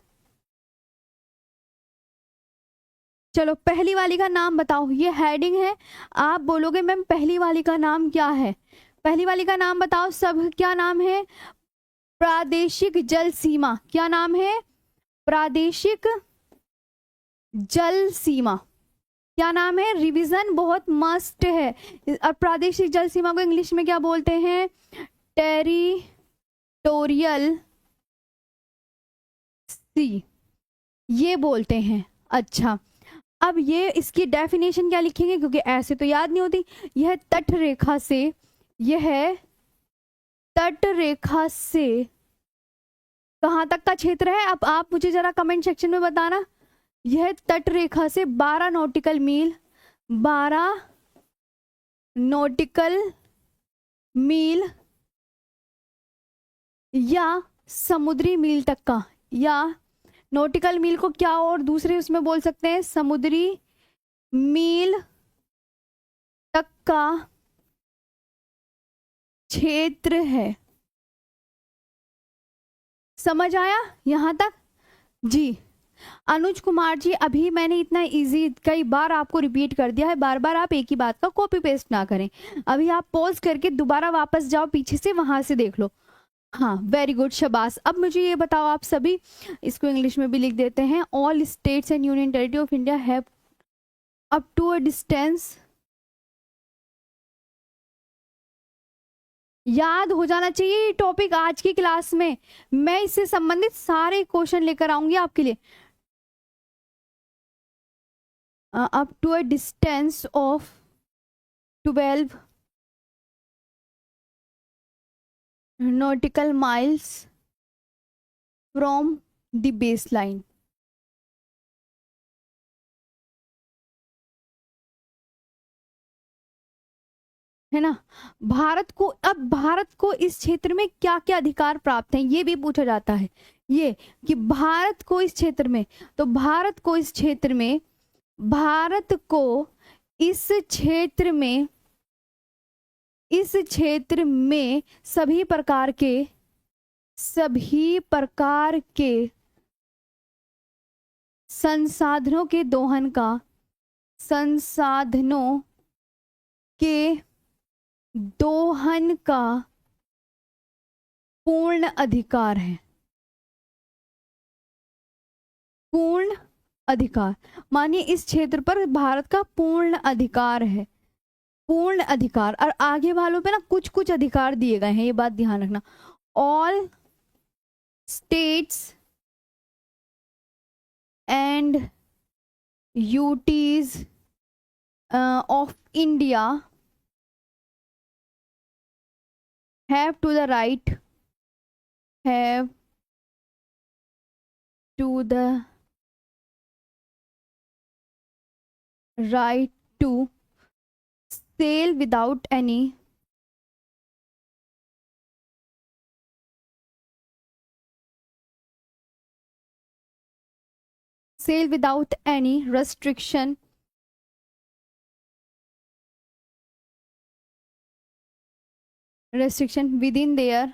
चलो पहली वाली का नाम बताओ, ये हेडिंग है, आप बोलोगे मैम पहली वाली का नाम क्या है? पहली वाली का नाम बताओ सब, क्या नाम है? प्रादेशिक जल सीमा। क्या नाम है? प्रादेशिक जल सीमा। क्या नाम है? रिवीजन बहुत मस्ट है। और प्रादेशिक जल सीमा को इंग्लिश में क्या बोलते हैं? टेरिटोरियल सी, ये बोलते हैं। अच्छा, अब ये इसकी डेफिनेशन क्या लिखेंगे, क्योंकि ऐसे तो याद नहीं होती। यह तट रेखा से, यह तट रेखा से कहाँ तक का क्षेत्र है? अब आप मुझे जरा कमेंट सेक्शन में बताना। यह तट रेखा से 12 नॉटिकल मील, 12 नॉटिकल मील या समुद्री मील तक का, या नॉटिकल मील को क्या और दूसरे उसमें बोल सकते हैं, समुद्री मील तक का क्षेत्र है। समझ आया यहां तक? जी अनुज कुमार जी, अभी मैंने इतना इजी कई बार आपको रिपीट कर दिया है, बार बार आप एक ही बात का कॉपी पेस्ट ना करें। अभी आप पॉज करके दोबारा वापस जाओ पीछे से, वहां से देख लो। हाँ वेरी गुड, शाबाश। अब मुझे ये बताओ आप सभी, इसको इंग्लिश में भी लिख देते हैं। All states and union territory of India have up to a distance, याद हो जाना चाहिए टॉपिक आज की क्लास में। मैं इससे संबंधित सारे क्वेश्चन लेकर आऊंगी आपके लिए। Up to a distance of 12 nautical miles from the baseline। है ना? भारत को, अब भारत को इस क्षेत्र में क्या क्या अधिकार प्राप्त हैं ये भी पूछा जाता है। ये कि भारत को इस क्षेत्र में, तो भारत को इस क्षेत्र में, भारत को इस क्षेत्र में, इस क्षेत्र में सभी प्रकार के, सभी प्रकार के संसाधनों के दोहन का, संसाधनों के दोहन का पूर्ण अधिकार है। पूर्ण अधिकार मानिए इस क्षेत्र पर भारत का पूर्ण अधिकार है, पूर्ण अधिकार। और आगे वालों पे ना कुछ कुछ अधिकार दिए गए हैं, ये बात ध्यान रखना। All states and UTs of India have to the right, have to the right to sail without any restriction within their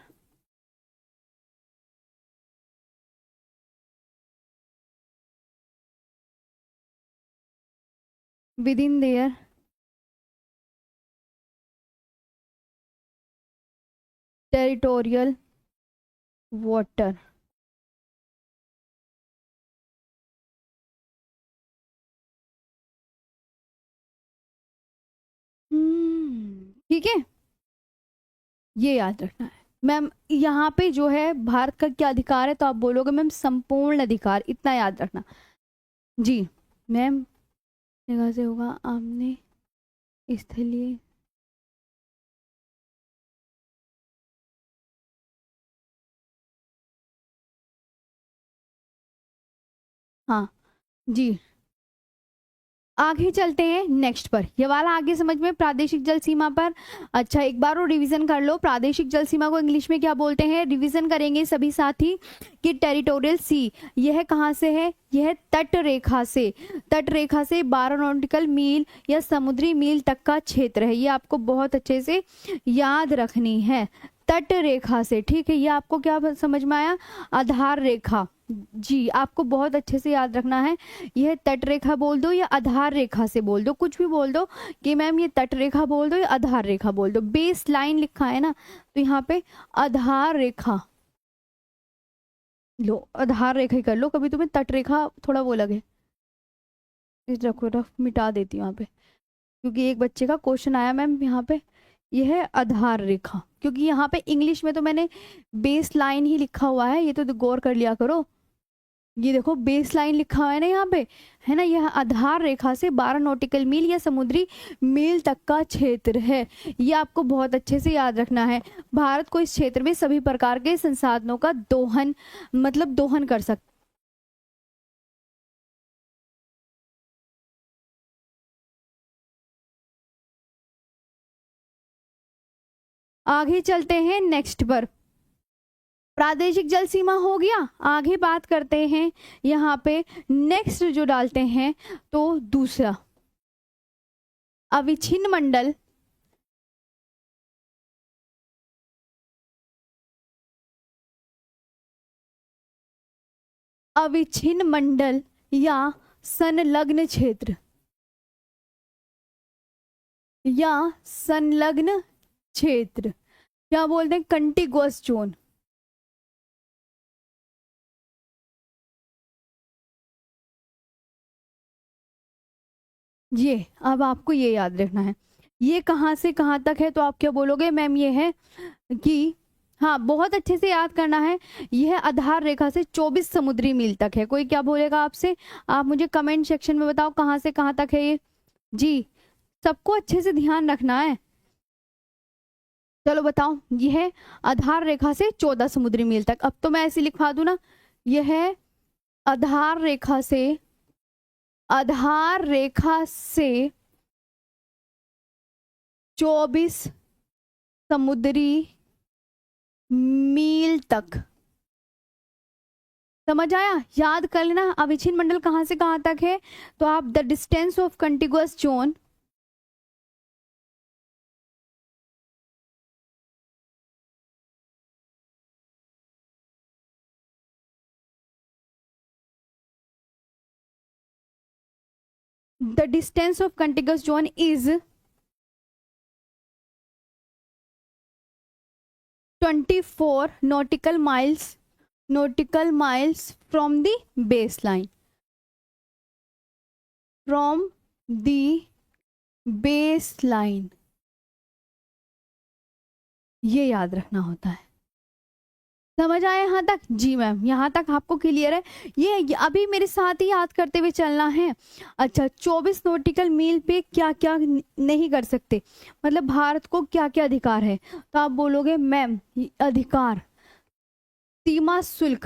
territorial water। ठीक है, ये याद रखना है। मैम यहाँ पे जो है भारत का क्या अधिकार है, तो आप बोलोगे मैम संपूर्ण अधिकार, इतना याद रखना। जी मैम, जगह से होगा आमने स्थलीय, हाँ जी। आगे चलते हैं नेक्स्ट पर, ये वाला आगे समझ में, प्रादेशिक जल सीमा पर। अच्छा एक बार और रिवीजन कर लो, प्रादेशिक जल सीमा को इंग्लिश में क्या बोलते हैं, रिवीजन करेंगे सभी साथी कि टेरिटोरियल सी। यह कहाँ से है, यह तट रेखा से, तट रेखा से 12 नॉटिकल मील या समुद्री मील तक का क्षेत्र है। ये आपको बहुत अच्छे से याद रखनी है, तट रेखा से। ठीक है, ये आपको क्या समझ में आया, आधार रेखा। जी आपको बहुत अच्छे से याद रखना है, यह तट रेखा बोल दो या आधार रेखा से बोल दो, कुछ भी बोल दो कि मैम ये तट रेखा बोल दो या आधार रेखा बोल दो। बेस लाइन लिखा है ना, तो यहाँ पे आधार रेखा लो, आधार रेखा ही कर लो। कभी तुम्हें तट रेखा थोड़ा वो लगे, इस रखो, रफ मिटा देती हूँ यहाँ पे, क्योंकि एक बच्चे का क्वेश्चन आया मैम यहाँ पे, यह है आधार रेखा। क्योंकि यहाँ पे इंग्लिश में तो मैंने बेस लाइन ही लिखा हुआ है, ये तो गौर कर लिया करो। ये देखो बेस लाइन लिखा हुआ है ना यहाँ पे, है ना, यह आधार रेखा से 12 नॉटिकल मील या समुद्री मील तक का क्षेत्र है। ये आपको बहुत अच्छे से याद रखना है। भारत को इस क्षेत्र में सभी प्रकार के संसाधनों का दोहन, मतलब दोहन कर सकता। आगे चलते हैं नेक्स्ट पर। प्रादेशिक जल सीमा हो गया। आगे बात करते हैं यहाँ पे नेक्स्ट जो डालते हैं, तो दूसरा अविच्छिन्न मंडल, अविच्छिन्न मंडल या संलग्न क्षेत्र, या संलग्न क्षेत्र, क्या बोलते हैं, कंटिगुअस जोन। ये अब आपको ये याद रखना है, ये कहाँ से कहाँ तक है, तो आप क्या बोलोगे मैम, ये है कि, हाँ बहुत अच्छे से याद करना है, यह आधार रेखा से 24 समुद्री मील तक है। कोई क्या बोलेगा आपसे, आप मुझे कमेंट सेक्शन में बताओ कहाँ से कहाँ तक है ये। जी सबको अच्छे से ध्यान रखना है। चलो बताओ, यह आधार रेखा से 14 समुद्री मील तक। अब तो मैं ऐसे लिखवा दूं ना, यह आधार रेखा से, आधार रेखा से 24 समुद्री मील तक। समझ आया, याद कर लेना अविच्छिन्न मंडल कहाँ से कहाँ तक है, तो आप the distance of contiguous zone, the distance of contiguous zone is 24 nautical miles from the baseline, from the baseline। ये याद रखना होता है। समझ आया यहाँ तक, जी मैम यहाँ तक आपको क्लियर है। ये अभी मेरे साथ ही याद करते हुए चलना है। अच्छा 24 नॉटिकल मील पे क्या क्या नहीं कर सकते, मतलब भारत को क्या क्या अधिकार है, तो आप बोलोगे मैम अधिकार, सीमा शुल्क,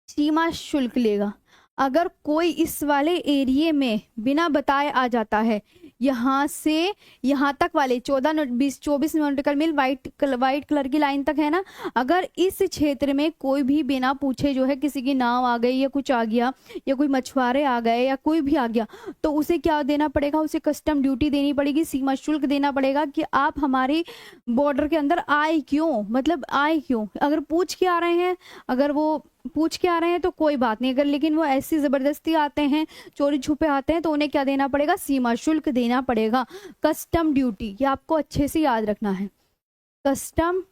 सीमा शुल्क लेगा। अगर कोई इस वाले एरिए में बिना बताए आ जाता है, यहाँ से यहाँ तक वाले 24 नॉटिकल मील वाइट कलर की लाइन तक है ना, अगर इस क्षेत्र में कोई भी बिना पूछे जो है किसी की नाव आ गई या कुछ आ गया, या कोई मछुआरे आ गए या कोई भी आ गया, तो उसे क्या देना पड़ेगा, उसे कस्टम ड्यूटी देनी पड़ेगी, सीमा शुल्क देना पड़ेगा कि आप हमारे बॉर्डर के अंदर आए क्यों, मतलब आए क्यों। अगर पूछ के आ रहे हैं, अगर वो पूछ के आ रहे हैं तो कोई बात नहीं, अगर लेकिन वो ऐसी जबरदस्ती आते हैं, चोरी छुपे आते हैं, तो उन्हें क्या देना पड़ेगा, सीमा शुल्क देना पड़ेगा, कस्टम ड्यूटी। ये आपको अच्छे से याद रखना है, कस्टम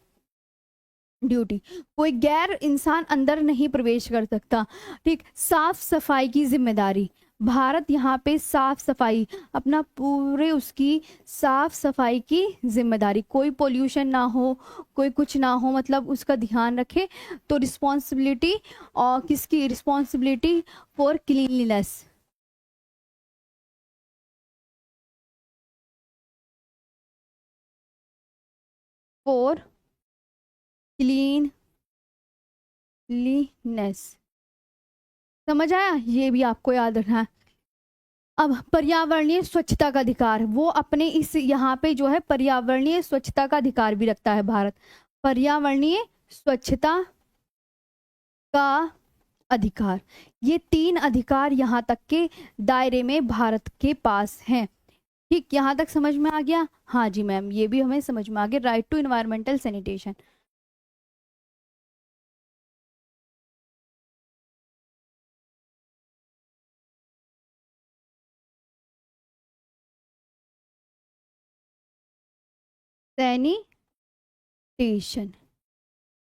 ड्यूटी। कोई गैर इंसान अंदर नहीं प्रवेश कर सकता। ठीक, साफ सफाई की जिम्मेदारी, भारत यहाँ पे साफ सफाई, अपना पूरे उसकी साफ सफाई की जिम्मेदारी, कोई पोल्यूशन ना हो, कोई कुछ ना हो, मतलब उसका ध्यान रखे। तो रिस्पॉन्सिबिलिटी, और किसकी responsibility, for cleanliness, for cleanliness. समझ आया, ये भी आपको याद रखना है। अब पर्यावरणीय स्वच्छता का अधिकार, वो अपने इस यहाँ पे जो है पर्यावरणीय स्वच्छता का अधिकार भी रखता है भारत, पर्यावरणीय स्वच्छता का अधिकार। ये 3 अधिकार यहाँ तक के दायरे में भारत के पास हैं। ठीक, यहाँ तक समझ में आ गया, हाँ जी मैम ये भी हमें समझ में आ गया। Right to environmental sanitation, sanitation,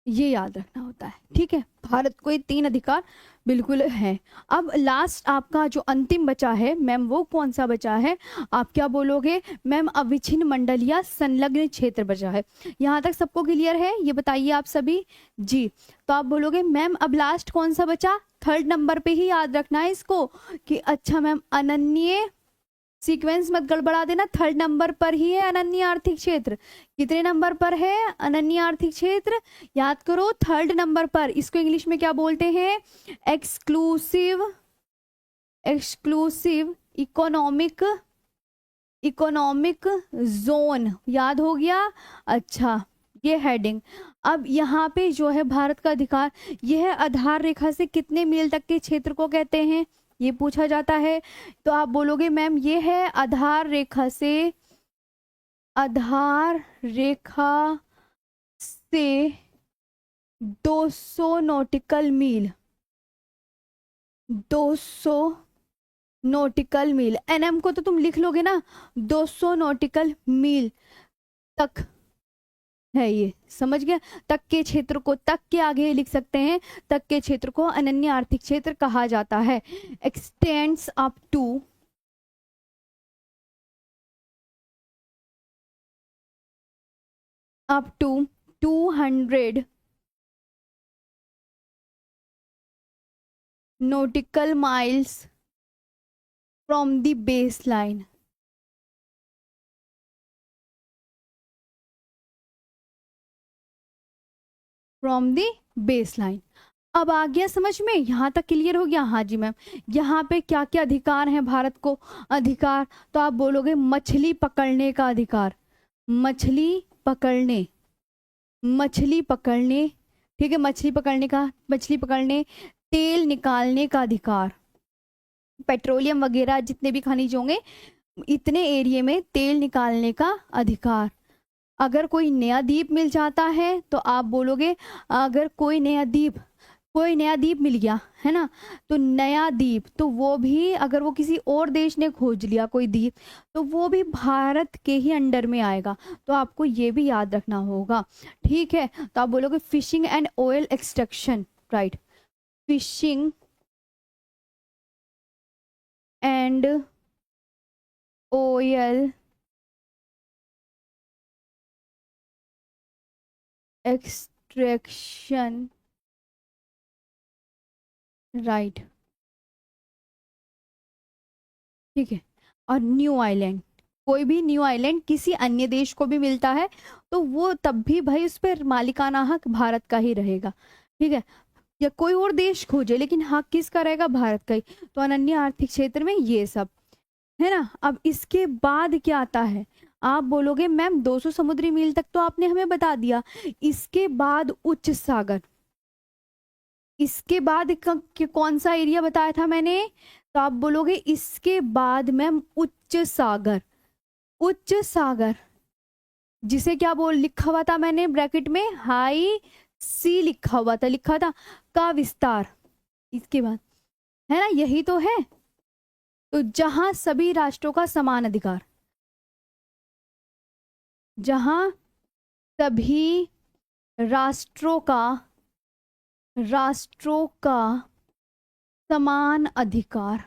ये याद रखना होता है। ठीक है, भारत को ये 3 अधिकार बिल्कुल है। अब लास्ट आपका जो अंतिम बचा है मैम, वो कौन सा बचा है? आप क्या बोलोगे? मैम अविच्छिन्न मंडल या संलग्न क्षेत्र बचा है। यहाँ तक सबको क्लियर है? ये बताइए आप सभी। जी, तो आप बोलोगे मैम अब लास्ट कौन सा बचा? थर्ड नंबर पे ही याद रखना है इसको कि अच्छा मैम अनन्य, सीक्वेंस मत गड़बड़ा देना, थर्ड नंबर पर ही है अनन्य आर्थिक क्षेत्र। कितने नंबर पर है अनन्य आर्थिक क्षेत्र? याद करो, थर्ड नंबर पर। इसको इंग्लिश में क्या बोलते हैं? Exclusive, exclusive economic, economic zone. याद हो गया? अच्छा, ये हेडिंग। अब यहाँ पे जो है भारत का अधिकार, यह आधार रेखा से कितने मील तक के क्षेत्र को कहते हैं? ये पूछा जाता है। तो आप बोलोगे मैम ये है आधार रेखा से, आधार रेखा से 200 नॉटिकल मील, 200 नॉटिकल मील। एनएम को तो तुम लिख लोगे ना, 200 नॉटिकल मील तक है ये, समझ गया? तक के क्षेत्र को, तक के आगे लिख सकते हैं, तक के क्षेत्र को अनन्य आर्थिक क्षेत्र कहा जाता है। Extends up to, up to 200 nautical miles from the baseline, from the baseline। अब आ गया समझ में? यहाँ तक क्लियर हो गया? हाँ जी मैम। यहाँ पे क्या क्या अधिकार हैं भारत को? अधिकार तो आप बोलोगे मछली पकड़ने का अधिकार, मछली पकड़ने, मछली पकड़ने, ठीक है, मछली पकड़ने का, मछली पकड़ने, तेल निकालने का अधिकार, पेट्रोलियम वगैरह जितने भी खनिज होंगे इतने एरिया में तेल निकालने का अधिकार। अगर कोई नया द्वीप मिल जाता है तो आप बोलोगे, अगर कोई नया द्वीप, कोई नया द्वीप मिल गया है ना, तो नया द्वीप तो वो भी अगर वो किसी और देश ने खोज लिया कोई द्वीप, तो वो भी भारत के ही अंडर में आएगा। तो आपको ये भी याद रखना होगा, ठीक है? तो आप बोलोगे fishing and oil extraction, right, fishing and oil extraction, right, ठीक है। और न्यू आइलैंड, कोई भी न्यू आइलैंड किसी अन्य देश को भी मिलता है तो वो तब भी भाई उस पर मालिकाना हक भारत का ही रहेगा, ठीक है? या कोई और देश खोजे लेकिन हक किसका रहेगा? भारत का ही। तो अनन्य आर्थिक क्षेत्र में ये सब है ना। अब इसके बाद क्या आता है? आप बोलोगे मैम 200 समुद्री मील तक तो आपने हमें बता दिया, इसके बाद उच्च सागर, इसके बाद कौन सा एरिया बताया था मैंने? तो आप बोलोगे इसके बाद मैम उच्च सागर, उच्च सागर जिसे क्या बोल लिखा हुआ था मैंने ब्रैकेट में? हाई सी लिखा हुआ था, लिखा था का विस्तार, इसके बाद, है ना, यही तो है। तो जहां सभी राष्ट्रों का समान अधिकार, जहां सभी राष्ट्रों का, राष्ट्रों का समान अधिकार,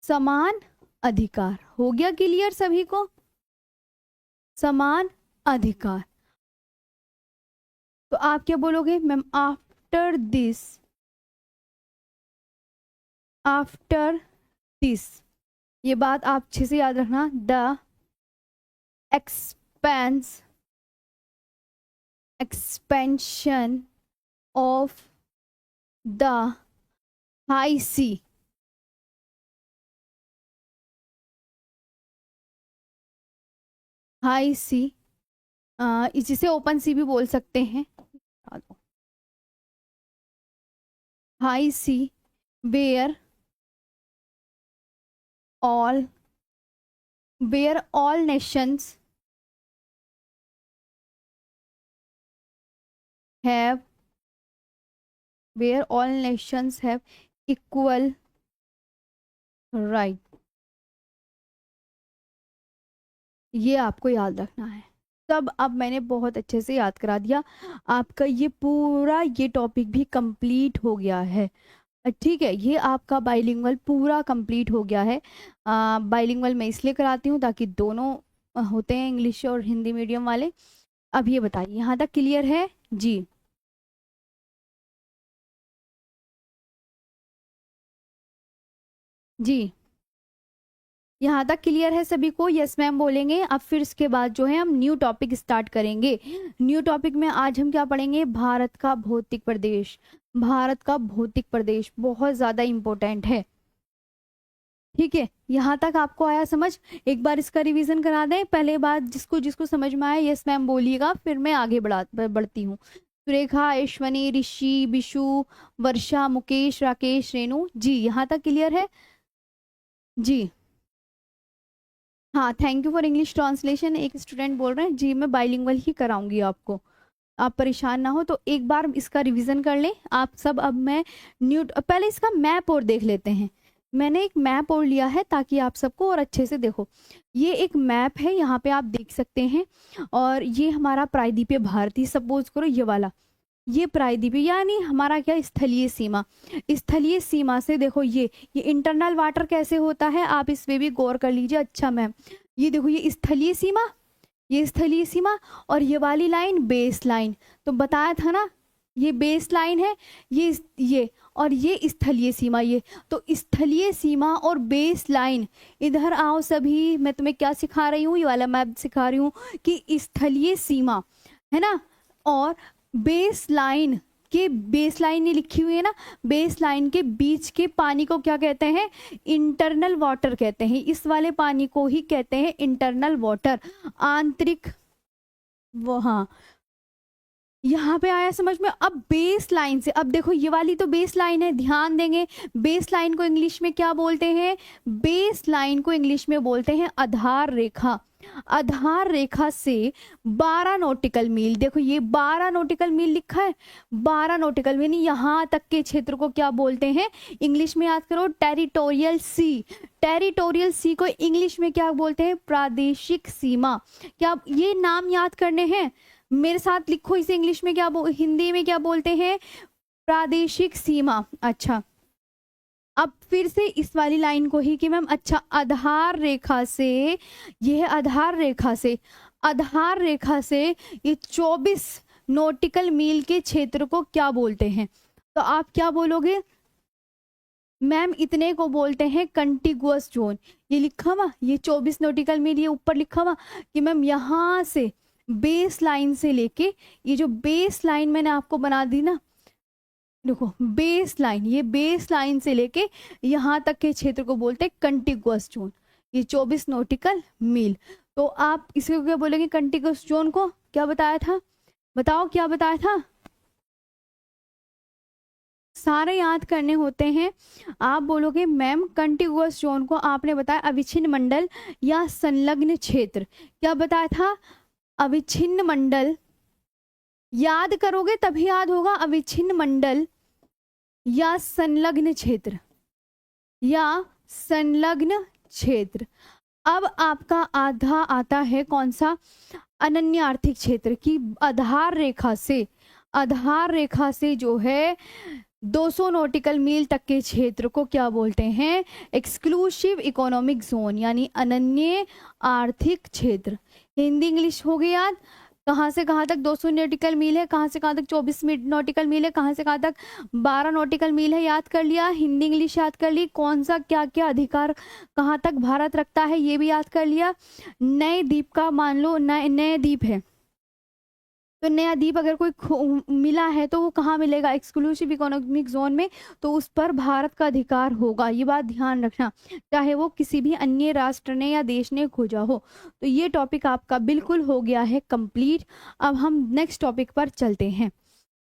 समान अधिकार, हो गया क्लियर सभी को? समान अधिकार। तो आप क्या बोलोगे ma'am? After this, after this, ये बात आप अच्छे से याद रखना, the expense, expansion of the high sea, high sea, जिसे ओपन सी भी बोल सकते हैं, high sea, where all, where all nations have, where all nations have equal right. ये आपको याद रखना है। सब अब मैंने बहुत अच्छे से याद करा दिया। आपका ये पूरा ये टॉपिक भी कंप्लीट हो गया है। ठीक है, ये आपका बाइलिंगुअल पूरा कंप्लीट हो गया है। बाइलिंगुअल मैं इसलिए कराती हूँ ताकि दोनों होते हैं, इंग्लिश और हिंदी मीडियम वाले। अब ये बताइए, यहाँ तक क्लियर है? जी जी, यहाँ तक क्लियर है सभी को? यस मैम बोलेंगे। अब फिर इसके बाद जो है हम न्यू टॉपिक स्टार्ट करेंगे। न्यू टॉपिक में आज हम क्या पढ़ेंगे? भारत का भौतिक प्रदेश। भारत का भौतिक प्रदेश बहुत ज्यादा इंपॉर्टेंट है। ठीक है, यहाँ तक आपको आया समझ? एक बार इसका रिवीजन करा दें। पहले बात जिसको जिसको समझ में आया यस मैम बोलिएगा, फिर मैं आगे बढ़ती हूँ। सुरेखा, ऐश्वनी, ऋषि, बिशु, वर्षा, मुकेश, राकेश, रेणु। जी यहाँ तक क्लियर है? जी हाँ, thank you for English translation. एक स्टूडेंट बोल रहे हैं जी मैं बाइलिंगुअल ही कराऊंगी आपको, आप परेशान ना हो। तो एक बार इसका रिवीजन कर लें आप सब। अब मैं न्यू पहले इसका मैप और देख लेते हैं। मैंने एक मैप और लिया है ताकि आप सबको और अच्छे से देखो। ये एक मैप है, यहाँ पे आप देख सकते हैं। और ये हमारा प्रायद्वीपीय भारती, सपोज करो ये वाला, ये प्रायद्वीपीय यानी हमारा क्या, स्थलीय सीमा। स्थलीय सीमा से देखो ये इंटरनल वाटर कैसे होता है, आप इस पे भी गौर कर लीजिए। अच्छा मैम, ये देखो ये स्थलीय सीमा, ये स्थलीय सीमा, और ये वाली लाइन बेस लाइन। तो बताया था ना, ये बेस लाइन है, ये और ये स्थलीय सीमा। ये तो स्थलीय सीमा और बेस लाइन, इधर आओ सभी। मैं तुम्हें क्या सिखा रही हूँ, ये वाला मैप सिखा रही हूँ कि स्थलीय सीमा है ना, और बेस लाइन के, बेस लाइन ये लिखी हुई है ना, बेस लाइन के बीच के पानी को क्या कहते हैं? इंटरनल वाटर कहते हैं। इस वाले पानी को ही कहते हैं इंटरनल वाटर, आंतरिक। वो हाँ, यहाँ पे आया समझ में? अब बेस लाइन से, अब देखो ये वाली तो बेस लाइन है, ध्यान देंगे। बेस लाइन को इंग्लिश में क्या बोलते हैं? बेस लाइन को इंग्लिश में बोलते हैं आधार रेखा। आधार रेखा से 12 नॉटिकल मील, देखो ये 12 नॉटिकल मील लिखा है। 12 नॉटिकल मील यहाँ तक के क्षेत्र को क्या बोलते हैं? इंग्लिश में याद करो, टेरिटोरियल सी। टेरिटोरियल सी को इंग्लिश में क्या बोलते हैं? प्रादेशिक सीमा। क्या ये नाम याद करने हैं? मेरे साथ लिखो इसे इंग्लिश में क्या हिंदी में क्या बोलते हैं? प्रादेशिक सीमा। अच्छा, अब फिर से इस वाली लाइन को ही कि मैम अच्छा, आधार रेखा से, यह आधार रेखा से, आधार रेखा से ये 24 नॉटिकल मील के क्षेत्र को क्या बोलते हैं? तो आप क्या बोलोगे? मैम इतने को बोलते हैं कंटिगुअस जोन। ये लिखा हुआ, ये 24 नॉटिकल मील ये ऊपर लिखा हुआ कि मैम यहाँ से बेस लाइन से लेके, ये जो बेस लाइन मैंने आपको बना दी ना, देखो बेस लाइन, ये बेस लाइन से लेके यहाँ तक के क्षेत्र को बोलते हैं कंटिगुअस जोन। ये 24 नॉटिकल मील। तो आप इसको क्या बोलेंगे? कंटिगुअस जोन को क्या बताया था? बताओ क्या बताया था? सारे याद करने होते हैं। आप बोलोगे मैम कंटिगुअस जोन को आपने बताया अविच्छिन्न मंडल या संलग्न क्षेत्र। क्या बताया था? अविच्छिन्न मंडल। याद करोगे तभी याद होगा। अविच्छिन्न मंडल या संलग्न क्षेत्र, या संलग्न क्षेत्र। अब आपका आधा आता है कौन सा? अनन्य आर्थिक क्षेत्र की आधार रेखा से, आधार रेखा से जो है 200 नॉटिकल मील तक के क्षेत्र को क्या बोलते हैं? एक्सक्लूसिव इकोनॉमिक जोन, यानी अनन्य आर्थिक क्षेत्र। हिंदी इंग्लिश हो गई याद? कहाँ से कहाँ तक 200 नॉटिकल मील है, कहाँ से कहाँ तक 24 नॉटिकल मील है, कहाँ से कहाँ तक 12 नॉटिकल मील है, याद कर लिया। हिंदी इंग्लिश याद कर ली। कौन सा क्या क्या अधिकार कहाँ तक भारत रखता है ये भी याद कर लिया। नए द्वीप का मान लो नए द्वीप है, तो नया द्वीप अगर कोई मिला है तो वो कहाँ मिलेगा? एक्सक्लूसिव इकोनॉमिक जोन में। तो उस पर भारत का अधिकार होगा, ये बात ध्यान रखना, चाहे वो किसी भी अन्य राष्ट्र ने या देश ने खोजा हो। तो ये टॉपिक आपका बिल्कुल हो गया है कंप्लीट। अब हम नेक्स्ट टॉपिक पर चलते हैं।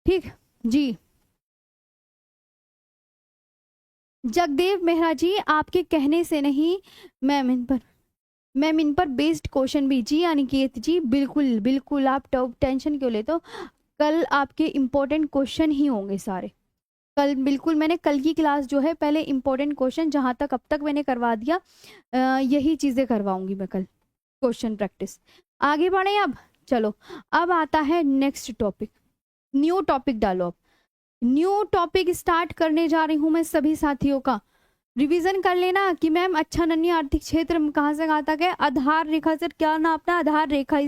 ठीक जी, जगदेव मेहरा जी आपके कहने से नहीं, मैम इन पर बेस्ड क्वेश्चन भी। जी अनिकेत जी बिल्कुल बिल्कुल, आप टेंशन क्यों लेते हो? कल आपके इम्पोर्टेंट क्वेश्चन ही होंगे सारे। कल बिल्कुल, मैंने कल की क्लास जो है पहले इम्पोर्टेंट क्वेश्चन जहाँ तक अब तक मैंने करवा दिया, यही चीज़ें करवाऊंगी मैं कल, क्वेश्चन प्रैक्टिस। आगे बढ़े अब। चलो अब आता है नेक्स्ट टॉपिक, न्यू टॉपिक डालो। अब न्यू टॉपिक स्टार्ट करने जा रही हूँ मैं सभी साथियों का। रिवीजन कर लेना कि मैम अच्छा नन्ही आर्थिक क्षेत्र में कहाँ से कहाँ तक है। आधार रेखा से क्या नापना, आधार रेखा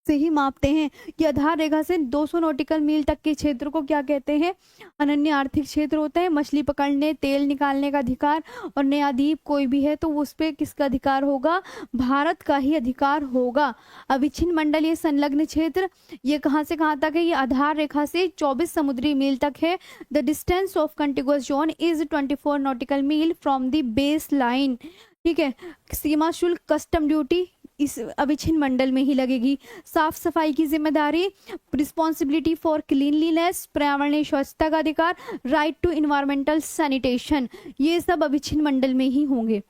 से ही मापते हैं कि आधार रेखा से 200 नॉटिकल मील तक के क्षेत्र को क्या कहते हैं, अनन्य आर्थिक क्षेत्र होते हैं। मछली पकड़ने, तेल निकालने का अधिकार और न्यायद्वीप कोई भी है तो उस पर किसका अधिकार होगा, भारत का ही अधिकार होगा। अविच्छिन्न मंडल ये संलग्न क्षेत्र, ये कहाँ से कहाँ तक है, ये आधार रेखा से 24 समुद्री मील तक है। The distance of contiguous zone is 24 nautical मील फ्रॉम द बेस लाइन। ठीक है, सीमा शुल्क कस्टम ड्यूटी इस अविच्छिन्न मंडल में ही लगेगी। साफ सफाई की जिम्मेदारी, रिस्पॉन्सिबिलिटी फॉर क्लीनलीनेस, पर्यावरणीय स्वच्छता का अधिकार, राइट टू इन्वायरमेंटल सैनिटेशन, ये सब अविच्छिन्न मंडल में ही होंगे।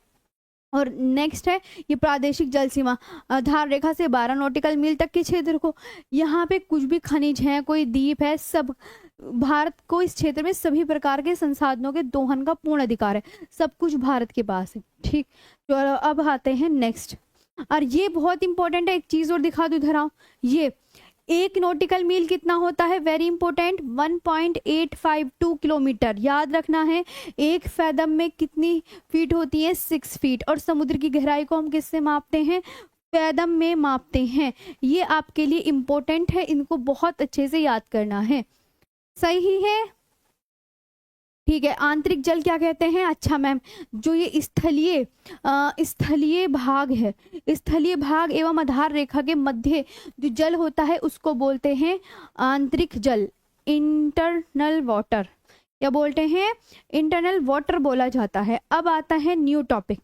और नेक्स्ट है ये प्रादेशिक जल सीमा, आधार रेखा से 12 नॉटिकल मील तक के क्षेत्र को, यहाँ पे कुछ भी खनिज है, कोई द्वीप है, सब भारत को इस क्षेत्र में सभी प्रकार के संसाधनों के दोहन का पूर्ण अधिकार है, सब कुछ भारत के पास है। ठीक, तो अब आते हैं नेक्स्ट। और ये बहुत इंपॉर्टेंट है, एक चीज और दिखा दो इधर आओ। ये 1 नॉटिकल मील कितना होता है, वेरी इंपॉर्टेंट, 1.852 किलोमीटर। याद रखना है, एक फैदम में कितनी फीट होती है, 6 फीट। और समुद्र की गहराई को हम किससे मापते हैं, फैदम में मापते हैं। ये आपके लिए इंपॉर्टेंट है, इनको बहुत अच्छे से याद करना है। सही है, ठीक है। आंतरिक जल क्या कहते हैं, अच्छा मैम जो ये स्थलीय भाग है, स्थलीय भाग एवं आधार रेखा के मध्य जो जल होता है उसको बोलते हैं आंतरिक जल, इंटरनल वाटर। क्या बोलते हैं, इंटरनल वाटर बोला जाता है। अब आता है न्यू टॉपिक,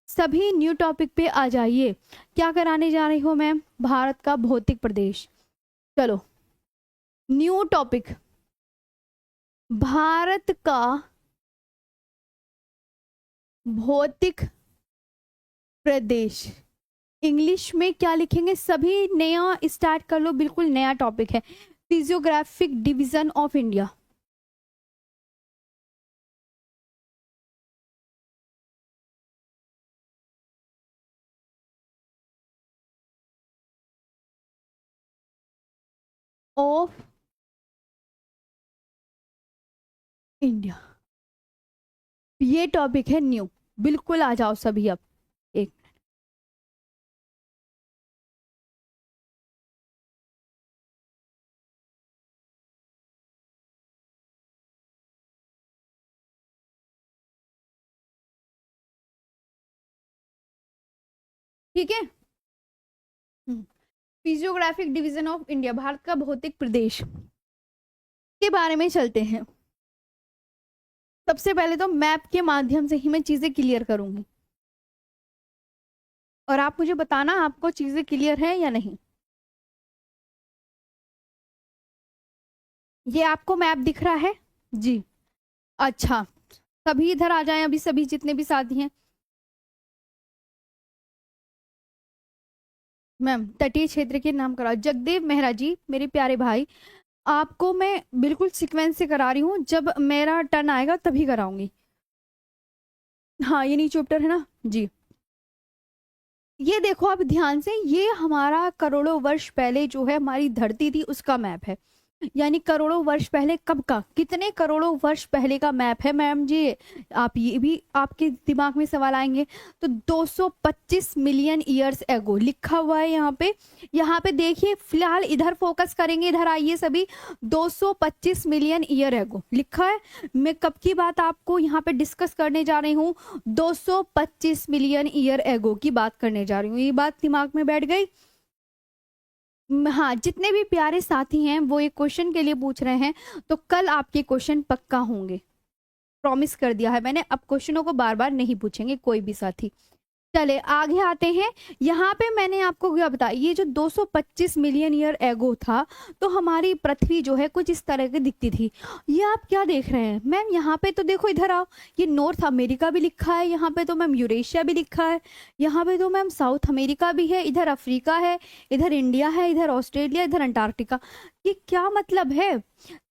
सभी न्यू टॉपिक पे आ जाइए। क्या कराने जा रही हो मैम, भारत का भौतिक प्रदेश। चलो न्यू टॉपिक, भारत का भौतिक प्रदेश। इंग्लिश में क्या लिखेंगे, सभी नया स्टार्ट कर लो, बिल्कुल नया टॉपिक है, physiographic division of India. Of India, ये टॉपिक है न्यू, बिल्कुल आ जाओ सभी। अब एक ठीक है, physiographic division of India, Bharat का भौतिक प्रदेश के बारे में चलते हैं। सबसे पहले तो मैप के माध्यम से ही मैं चीजें क्लियर करूंगी और आप मुझे बताना आपको चीजें क्लियर है या नहीं। ये आपको मैप दिख रहा है जी, अच्छा सभी इधर आ जाएं, अभी सभी जितने भी साथी हैं। मैम तटीय क्षेत्र के नाम कराओ। जगदेव मेहरा जी, मेरे प्यारे भाई, आपको मैं बिल्कुल सीक्वेंस से करा रही हूँ, जब मेरा टर्न आएगा तभी कराऊंगी। हाँ ये नहीं चैप्टर है ना जी। ये देखो आप ध्यान से, ये हमारा करोड़ों वर्ष पहले जो है हमारी धरती थी उसका मैप है, यानी करोड़ों वर्ष पहले, कब का, कितने करोड़ों वर्ष पहले का मैप है मैम जी। आप ये भी आपके दिमाग में सवाल आएंगे, तो 225 मिलियन ईयर्स एगो लिखा हुआ है यहाँ पे। यहाँ पे देखिए, फिलहाल इधर फोकस करेंगे, इधर आइए सभी। 225 मिलियन ईयर एगो लिखा है। मैं कब की बात आपको यहाँ पे डिस्कस करने जा रही हूँ, 225 मिलियन ईयर एगो की बात करने जा रही हूँ। ये बात दिमाग में बैठ गई। हाँ, जितने भी प्यारे साथी हैं वो एक क्वेश्चन के लिए पूछ रहे हैं, तो कल आपके क्वेश्चन पक्का होंगे, प्रॉमिस कर दिया है मैंने। अब क्वेश्चनों को बार बार नहीं पूछेंगे कोई भी साथी। चले आगे आते हैं। यहाँ पे मैंने आपको क्या बताया, ये जो 225 मिलियन ईयर एगो था, तो हमारी पृथ्वी जो है कुछ इस तरह की दिखती थी। ये आप क्या देख रहे हैं मैम, यहाँ पे तो देखो, इधर आओ, ये नॉर्थ अमेरिका भी लिखा है, यहाँ पे तो मैम यूरेशिया भी लिखा है, यहाँ पे तो मैम साउथ अमेरिका भी है, इधर अफ्रीका है, इधर इंडिया है, इधर ऑस्ट्रेलिया, इधर अंटार्कटिका। ये क्या मतलब है?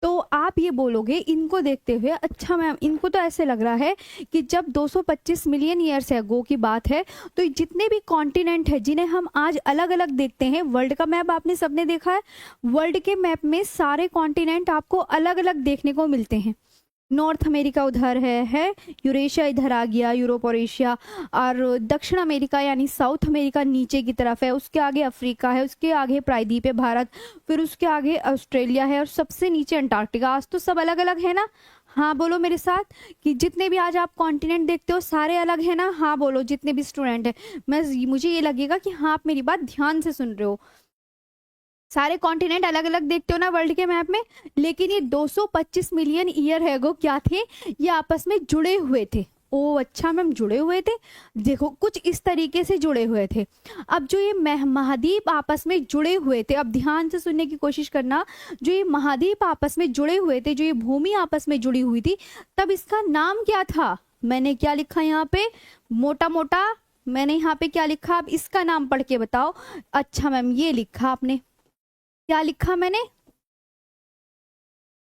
तो आप ये बोलोगे इनको देखते हुए, अच्छा मैम इनको तो ऐसे लग रहा है कि जब 225 मिलियन ईयर्स एगो की बात है, तो जितने भी कॉन्टिनेंट है जिन्हें हम आज अलग अलग देखते हैं, वर्ल्ड का मैप आपने सबने देखा है, वर्ल्ड के मैप में सारे कॉन्टिनेंट आपको अलग अलग देखने को मिलते हैं। नॉर्थ अमेरिका उधर है यूरेशिया इधर आ गया, यूरोप और एशिया, और दक्षिण अमेरिका यानी साउथ अमेरिका नीचे की तरफ है, उसके आगे अफ्रीका है, उसके आगे प्रायद्वीप है भारत, फिर उसके आगे ऑस्ट्रेलिया है, और सबसे नीचे अंटार्कटिका। आज तो सब अलग अलग है ना? हाँ बोलो मेरे साथ कि जितने भी आज आप कॉन्टिनेंट देखते हो सारे अलग है ना? हाँ बोलो जितने भी स्टूडेंट हैं। मैं मुझे ये लगेगा कि हाँ आप मेरी बात ध्यान से सुन रहे हो। सारे कॉन्टिनेंट अलग अलग देखते हो ना वर्ल्ड के मैप में, लेकिन ये 225 मिलियन ईयर एगो क्या थे, ये आपस में जुड़े हुए थे। ओ अच्छा मैम जुड़े हुए थे, देखो कुछ इस तरीके से जुड़े हुए थे। अब जो ये महाद्वीप आपस में जुड़े हुए थे, अब ध्यान से सुनने की कोशिश करना, जो ये महाद्वीप आपस में जुड़े हुए थे, जो ये भूमि आपस में जुड़ी हुई थी, तब इसका नाम क्या था? मैंने क्या लिखा यहाँ पे, मोटा मोटा मैंने यहाँ पे क्या लिखा, अब इसका नाम पढ़ के बताओ। अच्छा मैम ये लिखा आपने, क्या लिखा मैंने,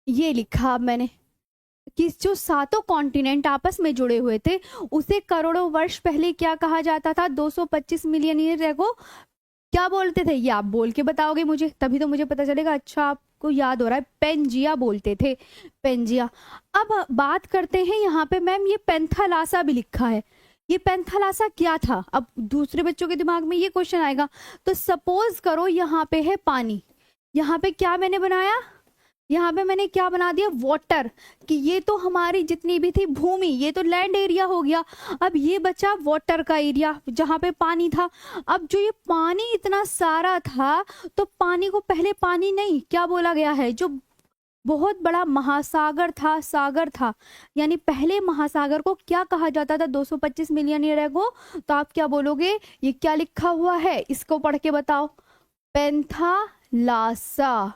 ये लिखा अब मैंने कि जो सातों कॉन्टिनेंट आपस में जुड़े हुए थे, उसे करोड़ों वर्ष पहले क्या कहा जाता था? 225 मिलियन ईयर एगो क्या बोलते थे? ये आप बोल के बताओगे मुझे, तभी तो मुझे पता चलेगा। अच्छा आपको याद हो रहा है, पेंजिया बोलते थे, पेंजिया। अब बात करते हैं यहाँ पे, मैम ये पेंथालासा भी लिखा है, ये पेंथालासा क्या था? अब दूसरे बच्चों के दिमाग में ये क्वेश्चन आएगा। तो सपोज करो यहाँ पे है पानी, यहाँ पे क्या मैंने बनाया, यहाँ पे मैंने क्या बना दिया, वाटर, कि ये तो हमारी जितनी भी थी भूमि, ये तो लैंड एरिया हो गया। अब ये बचा वाटर का एरिया जहाँ पे पानी था। अब जो ये पानी इतना सारा था, तो पानी को पहले पानी नहीं क्या बोला गया है, जो बहुत बड़ा महासागर था, सागर था, यानी पहले महासागर को क्या कहा जाता था 225 मिलियन ईयर एगो? तो आप क्या बोलोगे, ये क्या लिखा हुआ है, इसको पढ़ के बताओ, पेंथालासा।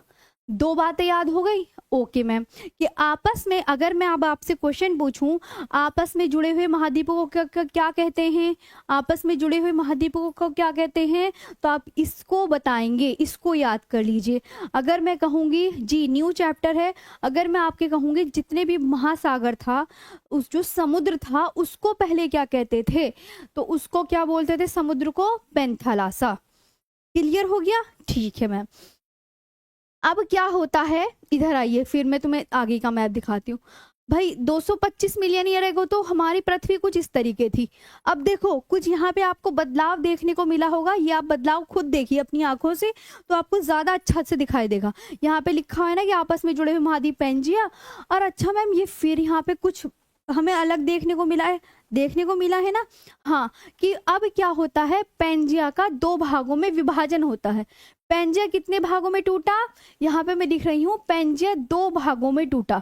दो बातें याद हो गई? ओके मैम, कि आपस में अगर मैं अब आपसे क्वेश्चन पूछूं, आपस में जुड़े हुए महाद्वीपों को क्या कहते हैं, आपस में जुड़े हुए महाद्वीपों को क्या कहते हैं, तो आप इसको बताएंगे, इसको याद कर लीजिए। अगर मैं कहूंगी जी न्यू चैप्टर है, अगर मैं आपके कहूंगी जितने भी महासागर था, उस जो समुद्र था उसको पहले क्या कहते थे, तो उसको क्या बोलते थे, समुद्र को पेंथालासा। क्लियर हो गया? ठीक है मैम। अब क्या होता है, इधर आइए, फिर मैं तुम्हें आगे का मैप दिखाती हूँ। भाई 225 मिलियन ईयर एगो तो हमारी पृथ्वी कुछ इस तरीके थी। अब देखो कुछ यहाँ पे आपको बदलाव देखने को मिला होगा, ये आप बदलाव खुद देखिए अपनी आंखों से, तो आपको ज्यादा अच्छा से दिखाई देगा। यहाँ पे लिखा है ना कि आपस में जुड़े हुए महाद्वीप पेंजिया। और अच्छा मैम ये फिर यहाँ पे कुछ हमें अलग देखने को मिला है, देखने को मिला है ना? हाँ, कि अब क्या होता है, पेंजिया का दो भागों में विभाजन होता है। पेंजिया कितने भागों में टूटा, यहाँ पे मैं दिख रही हूँ, पेंजिया दो भागों में टूटा।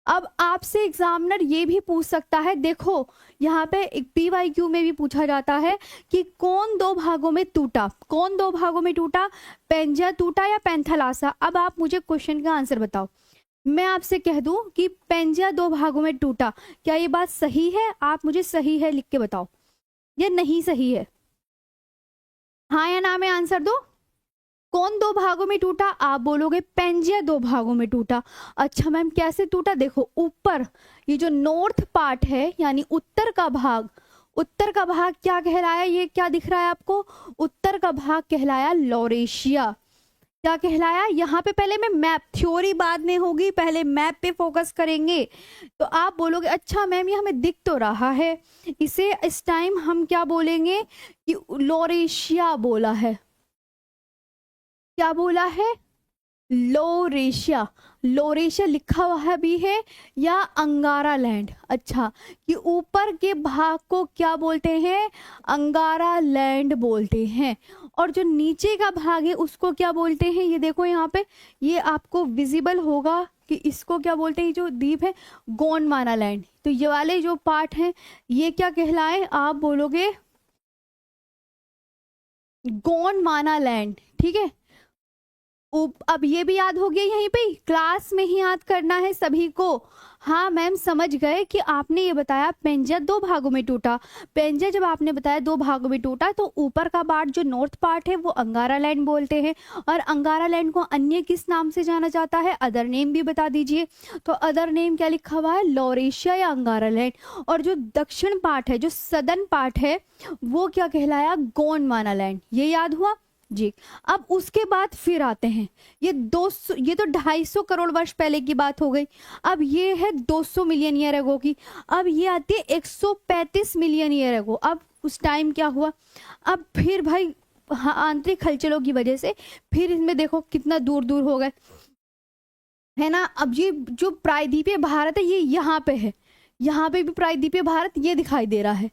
अब आपसे एग्जामिनर ये भी पूछ सकता है, देखो यहाँ पे एक PYQ में भी पूछा जाता है कि कौन दो भागों में टूटा, कौन दो भागों में टूटा, पेंजिया टूटा या पेंथालासा? अब आप मुझे क्वेश्चन का आंसर बताओ। मैं आपसे कह दूं कि पेंजिया दो भागों में टूटा, क्या ये बात सही है? आप मुझे सही है लिख के बताओ, ये नहीं सही है, हाँ या ना में आंसर दो। कौन दो भागों में टूटा? आप बोलोगे पेंजिया दो भागों में टूटा। अच्छा मैम कैसे टूटा? देखो ऊपर ये जो नॉर्थ पार्ट है यानी उत्तर का भाग, उत्तर का भाग क्या कहलाया, ये क्या दिख रहा है आपको, उत्तर का भाग कहलाया लॉरेशिया। क्या कहलाया? यहाँ पे पहले मैं मैप, थ्योरी बाद में होगी, पहले मैप पे फोकस करेंगे। तो आप बोलोगे अच्छा मैम ये हमें दिख तो रहा है, इसे इस टाइम हम क्या बोलेंगे कि लॉरेशिया बोला है। क्या बोला है? लोरेशिया। लोरेशिया लिखा हुआ भी है, या अंगारा लैंड। अच्छा, कि ऊपर के भाग को क्या बोलते हैं? अंगारा लैंड बोलते हैं। और जो नीचे का भाग है उसको क्या बोलते हैं? ये देखो यहाँ पे, ये आपको विजिबल होगा कि इसको क्या बोलते हैं, जो द्वीप है गोंडवाना लैंड। तो ये वाले जो पार्ट हैं ये क्या कहलाए? आप बोलोगे गोंडवाना लैंड, ठीक है। अब ये भी याद हो गया, यहीं पे क्लास में ही याद करना है सभी को। हाँ मैम समझ गए कि आपने ये बताया पेंजा 2 भागों में टूटा। पेंजा जब आपने बताया 2 भागों में टूटा तो ऊपर का पार्ट जो नॉर्थ पार्ट है वो अंगारा लैंड बोलते हैं, और अंगारा लैंड को अन्य किस नाम से जाना जाता है, अदर नेम भी बता दीजिए। तो अदर नेम क्या लिखा हुआ है, लॉरेशिया या अंगारा लैंड। और जो दक्षिण पार्ट है, जो सदर्न पार्ट है, वो क्या कहलाया, गोंडवाना लैंड। ये याद हुआ जी। अब उसके बाद फिर आते हैं, ये तो 250 करोड़ वर्ष पहले की बात हो गई। अब ये है 200 मिलियन ईयर एगो की। अब ये आती है 135 मिलियन ईयर एगो। अब उस टाइम क्या हुआ, अब फिर भाई हाँ, आंतरिक हलचलों की वजह से फिर इनमें देखो कितना दूर दूर हो गए, है ना। अब ये जो प्रायद्वीपीय भारत है ये यहाँ पे है, यहाँ पे भी प्रायद्वीपीय भारत ये दिखाई दे रहा है।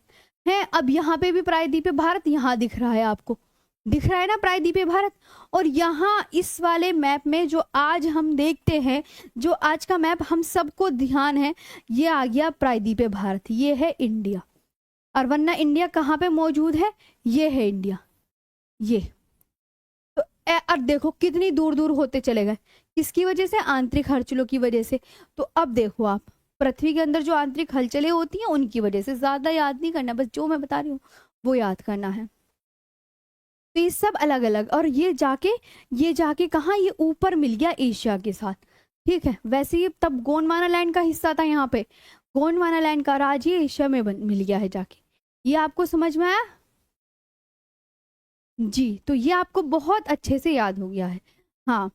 अब यहाँ पे भी प्रायद्वीपीय भारत यहाँ दिख रहा है, आपको दिख रहा है ना प्रायद्वीपीय भारत। और यहाँ इस वाले मैप में जो आज हम देखते हैं, जो आज का मैप हम सबको ध्यान है, ये आ गया प्रायद्वीपीय भारत, ये है इंडिया। और वरना इंडिया कहाँ पे मौजूद है, ये है इंडिया, ये। तो अब देखो कितनी दूर दूर होते चले गए, किसकी वजह से, आंतरिक हलचलों की वजह से। तो अब देखो आप, पृथ्वी के अंदर जो आंतरिक हलचलें होती हैं उनकी वजह से, ज्यादा याद नहीं करना, बस जो मैं बता रही हूँ वो याद करना है। तो ये सब अलग अलग, और ये जाके कहाँ, ये ऊपर मिल गया एशिया के साथ, ठीक है। वैसे ये तब गोंडवाना लैंड का हिस्सा था, यहाँ पे गोंडवाना लैंड का राज ये एशिया में मिल गया है जाके। ये आपको समझ में आया जी। तो ये आपको बहुत अच्छे से याद हो गया है। हाँ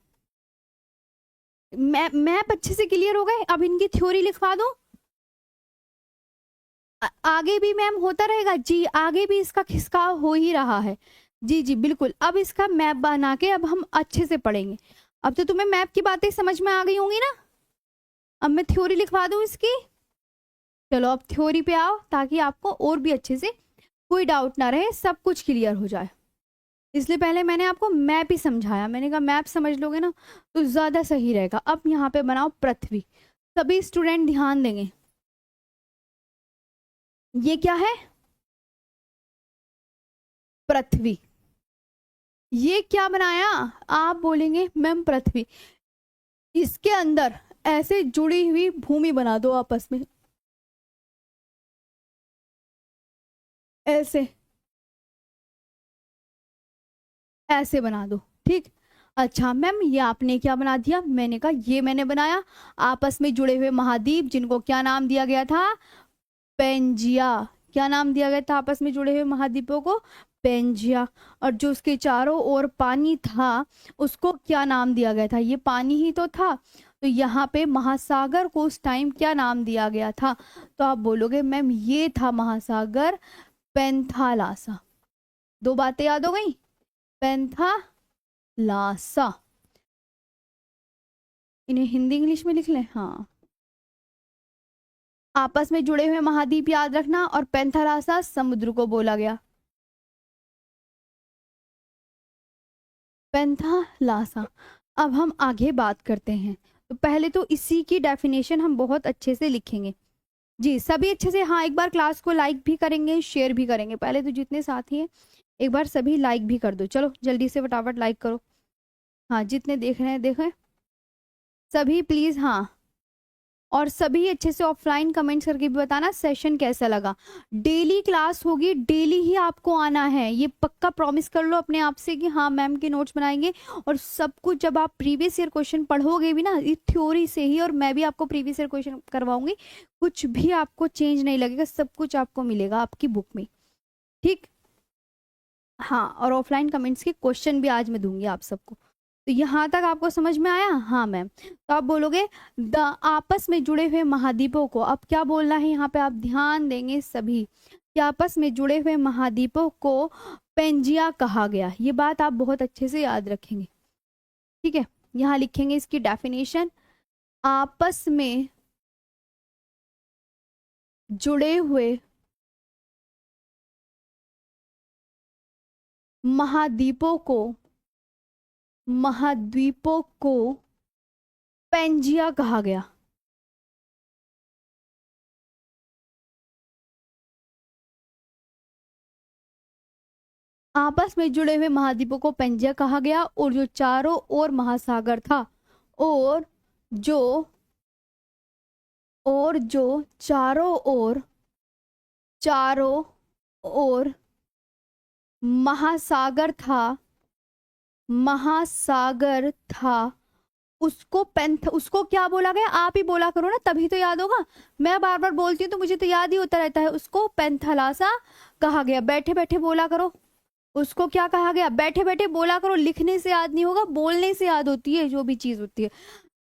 मैप अच्छे से क्लियर हो गए। अब इनकी थ्योरी लिखवा दो। आगे भी मैम होता रहेगा जी, आगे भी इसका खिसकाव हो ही रहा है जी जी बिल्कुल। अब इसका मैप बना के अब हम अच्छे से पढ़ेंगे। अब तो तुम्हें मैप की बातें समझ में आ गई होंगी ना। अब मैं थ्योरी लिखवा दूं इसकी। चलो अब थ्योरी पे आओ, ताकि आपको और भी अच्छे से कोई डाउट ना रहे, सब कुछ क्लियर हो जाए। इसलिए पहले मैंने आपको मैप ही समझाया, मैंने कहा मैप समझ लोगे ना तो ज्यादा सही रहेगा। अब यहाँ पे बनाओ पृथ्वी, सभी स्टूडेंट ध्यान देंगे। ये क्या है, पृथ्वी। ये क्या बनाया, आप बोलेंगे मैम पृथ्वी, इसके अंदर ऐसे जुड़ी हुई भूमि बना दो आपस में, ऐसे ऐसे बना दो, ठीक। अच्छा मैम ये आपने क्या बना दिया, मैंने कहा ये मैंने बनाया आपस में जुड़े हुए महाद्वीप, जिनको क्या नाम दिया गया था, पेंजिया। क्या नाम दिया गया था आपस में जुड़े हुए महाद्वीपों को, पेंजिया। और जो उसके चारों ओर पानी था उसको क्या नाम दिया गया था, ये पानी ही तो था। तो यहाँ पे महासागर को उस टाइम क्या नाम दिया गया था, तो आप बोलोगे मैम ये था महासागर पेंथालासा। 2 बातें याद हो गई, पेंथालासा। इन्हें हिंदी इंग्लिश में लिख लें, हाँ। आपस में जुड़े हुए महाद्वीप याद रखना, और पेंथालासा समुद्र को बोला गया, पेंथालासा। अब हम आगे बात करते हैं, तो पहले तो इसी की डेफिनेशन हम बहुत अच्छे से लिखेंगे जी, सभी अच्छे से। हाँ एक बार क्लास को लाइक भी करेंगे, शेयर भी करेंगे। पहले तो जितने साथी हैं एक बार सभी लाइक भी कर दो, चलो जल्दी से फटाफट लाइक करो। हाँ जितने देख रहे हैं देखें सभी प्लीज, हाँ। और सभी अच्छे से ऑफलाइन कमेंट्स करके भी बताना सेशन कैसा लगा। डेली क्लास होगी, डेली ही आपको आना है, ये पक्का प्रॉमिस कर लो अपने आप से कि हाँ मैम के नोट्स बनाएंगे। और सब कुछ जब आप प्रीवियस ईयर क्वेश्चन पढ़ोगे भी ना, ये थ्योरी से ही, और मैं भी आपको प्रीवियस ईयर क्वेश्चन करवाऊंगी, कुछ भी आपको चेंज नहीं लगेगा, सब कुछ आपको मिलेगा आपकी बुक में, ठीक। हाँ और ऑफलाइन कमेंट्स के क्वेश्चन भी आज मैं दूंगी आप सबको। तो यहाँ तक आपको समझ में आया, हाँ मैम। तो आप बोलोगे द आपस में जुड़े हुए महाद्वीपों को, अब क्या बोलना है यहाँ पे, आप ध्यान देंगे सभी कि आपस में जुड़े हुए महाद्वीपों को पेंजिया कहा गया। ये बात आप बहुत अच्छे से याद रखेंगे, ठीक है। यहाँ लिखेंगे इसकी डेफिनेशन, आपस में जुड़े हुए महाद्वीपों को पेंजिया कहा गया। आपस में जुड़े हुए महाद्वीपों को पेंजिया कहा गया, और जो चारों ओर महासागर था, और जो चारों ओर महासागर था, उसको क्या बोला गया? आप ही बोला करो ना, तभी तो याद होगा। मैं बार बार बोलती हूँ तो मुझे तो याद ही होता रहता है। उसको पेंथलासा कहा गया। बैठे बैठे बोला करो, उसको क्या कहा गया? बैठे बैठे बोला करो, लिखने से याद नहीं होगा, बोलने से याद होती है जो भी चीज होती है।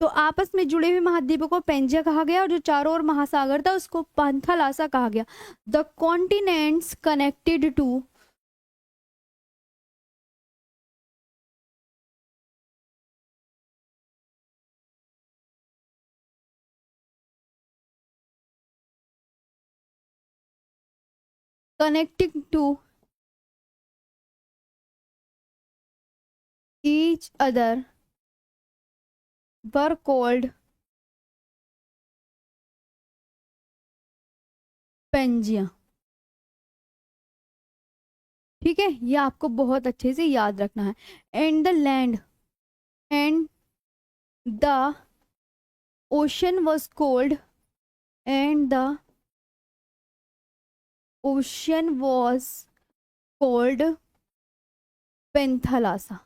तो आपस में जुड़े हुए महाद्वीपों को पेंजिया कहा गया, और जो चारों ओर महासागर था उसको पेंथलासा कहा गया। The continents connected to connecting to each other were called Pangaea. ठीक है, ये आपको बहुत अच्छे से याद रखना है। And the land and the ocean was cold, and the ocean was cold Panthalassa.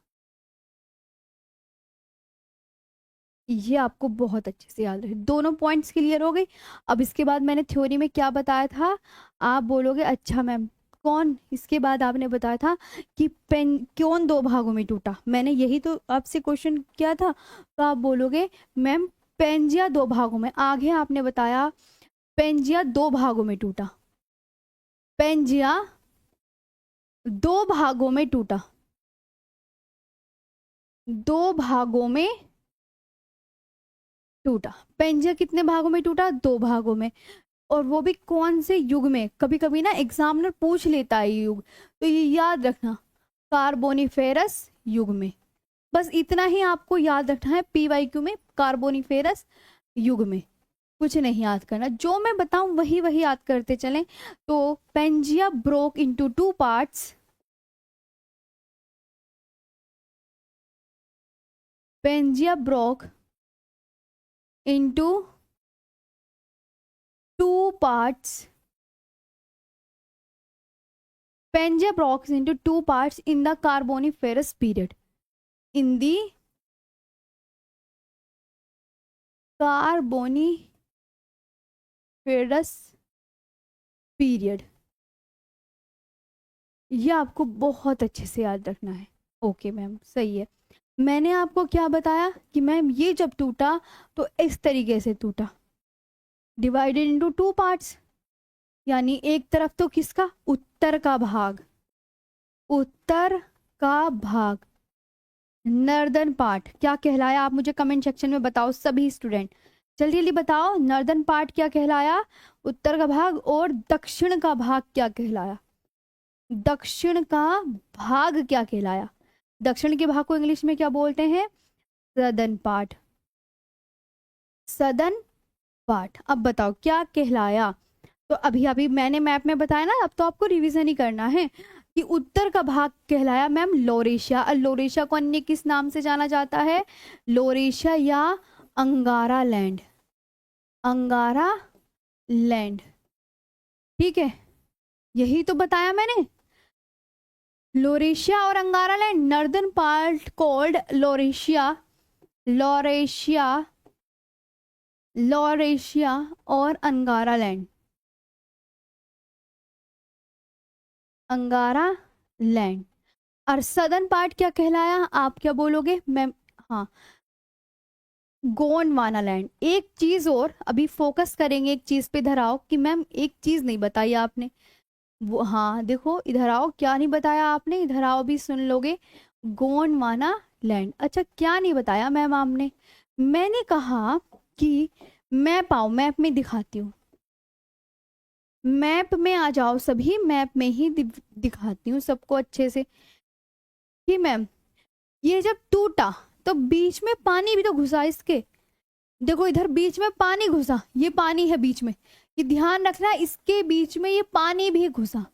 ये आपको बहुत अच्छे से याद रहे। दोनों पॉइंट्स क्लियर हो गई। अब इसके बाद मैंने थ्योरी में क्या बताया था, आप बोलोगे अच्छा मैम कौन, इसके बाद आपने बताया था कि पेन कौन दो भागों में टूटा, मैंने यही तो आपसे क्वेश्चन किया था। तो आप बोलोगे मैम पेंजिया दो भागों में, आगे आपने बताया पेंजिया दो भागों में टूटा, पेंजिया दो भागों में टूटा, दो भागों में टूटा। पेंजिया कितने भागों में टूटा? दो भागों में। और वो भी कौन से युग में? कभी कभी ना एग्जामिनर पूछ लेता है युग, तो ये याद रखना, कार्बोनिफेरस युग में। बस इतना ही आपको याद रखना है पीवाईक्यू में, कार्बोनिफेरस युग में। कुछ नहीं याद करना, जो मैं बताऊं वही वही याद करते चलें। तो Pangaea broke into two parts, Pangaea broke into two parts, Pangea broke into two parts in the Carboniferous period. In the Carboniferous period. ये आपको बहुत अच्छे से याद रखना है। ओके मैम, सही है। मैंने आपको क्या बताया कि मैम ये जब टूटा तो इस तरीके से टूटा, डिवाइडेड इनटू टू पार्ट्स, यानी एक तरफ तो किसका? उत्तर का भाग, उत्तर का भाग, नर्दर्न पार्ट क्या कहलाया? आप मुझे कमेंट सेक्शन में बताओ सभी स्टूडेंट, जल्दी जल्दी बताओ। नर्दर्न पार्ट क्या कहलाया? उत्तर का भाग। और दक्षिण का भाग क्या कहलाया? दक्षिण का भाग क्या कहलाया? दक्षिण के भाग को इंग्लिश में क्या बोलते हैं? Southern part, southern part. अब बताओ क्या कहलाया? तो अभी अभी मैंने मैप में बताया ना, अब तो आपको रिवीजन ही करना है कि उत्तर का भाग कहलाया मैम लोरेशिया। लोरेशिया को अन्य किस नाम से जाना जाता है? लोरेशिया या अंगारा लैंड, अंगारा लैंड। ठीक है, यही तो बताया मैंने, लोरेशिया और अंगारा land. Northern part called Laurasia, Laurasia, Laurasia और अंगारा लैंड, अंगारा लैंड। और सदर्न पार्ट क्या कहलाया? आप क्या बोलोगे मैम? हाँ, गोंडवाना लैंड। एक चीज और अभी फोकस करेंगे एक चीज पे, इधर आओ कि मैम एक चीज नहीं बताई आपने। वो हाँ देखो इधर आओ, क्या नहीं बताया आपने? इधर आओ भी सुन लोगे, गोंडवाना लैंड। अच्छा क्या नहीं बताया मैम आपने? मैंने कहा कि मैप आओ, मैप में दिखाती हूँ, मैप में आ जाओ सभी, मैप में ही दिखाती हूँ सबको अच्छे से कि मैम ये जब टूटा तो बीच में पानी भी तो घुसा इसके। देखो इधर बीच में पानी घुसा, ये पानी है बीच में, ये ध्यान रखना, इसके बीच में ये पानी भी घुसा।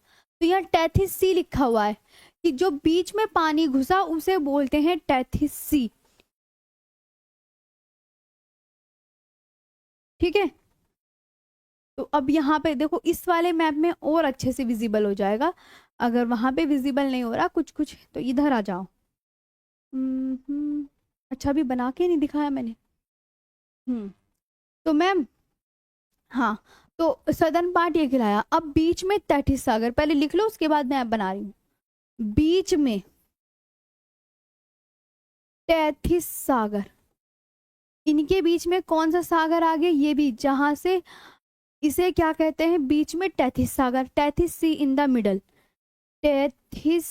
तो यहाँ टैथिस सी लिखा हुआ है, कि जो बीच में पानी घुसा उसे बोलते हैं टेथिस सी। ठीक है, तो अब यहाँ पे देखो इस वाले मैप में और अच्छे से विजिबल हो जाएगा। अगर वहां पे विजिबल नहीं हो रहा कुछ कुछ तो इधर आ जाओ। अच्छा अभी बना के नहीं दिखाया मैंने। तो मैम, हाँ, तो सदर्न पार्ट ये खिलाया। अब बीच में तैथिस सागर, पहले लिख लो उसके बाद मैं बना रही हूँ। बीच में तैथिस सागर, इनके बीच में कौन सा सागर आ गया, ये भी, जहां से इसे क्या कहते हैं, बीच में Tethys Sagar, Tethys sea in the middle, Tethys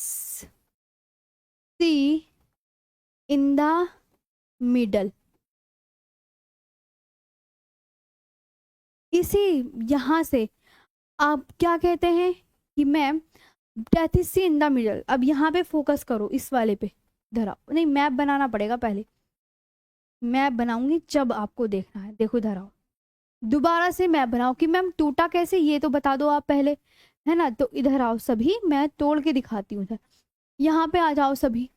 sea in the middle. इसी यहां से आप क्या कहते हैं कि ma'am Tethys sea in the middle. अब यहाँ पे फोकस करो इस वाले पे, इधर आओ, नहीं मैप बनाना पड़ेगा पहले, मैप बनाऊंगी जब आपको देखना है। देखो इधर आओ, दोबारा से मैप बनाओ कि मैम टूटा कैसे ये तो बता दो आप पहले, है ना। तो इधर आओ सभी, मैं तोड़ के दिखाती हूँ इधर, यहाँ पे आ जाओ सभी।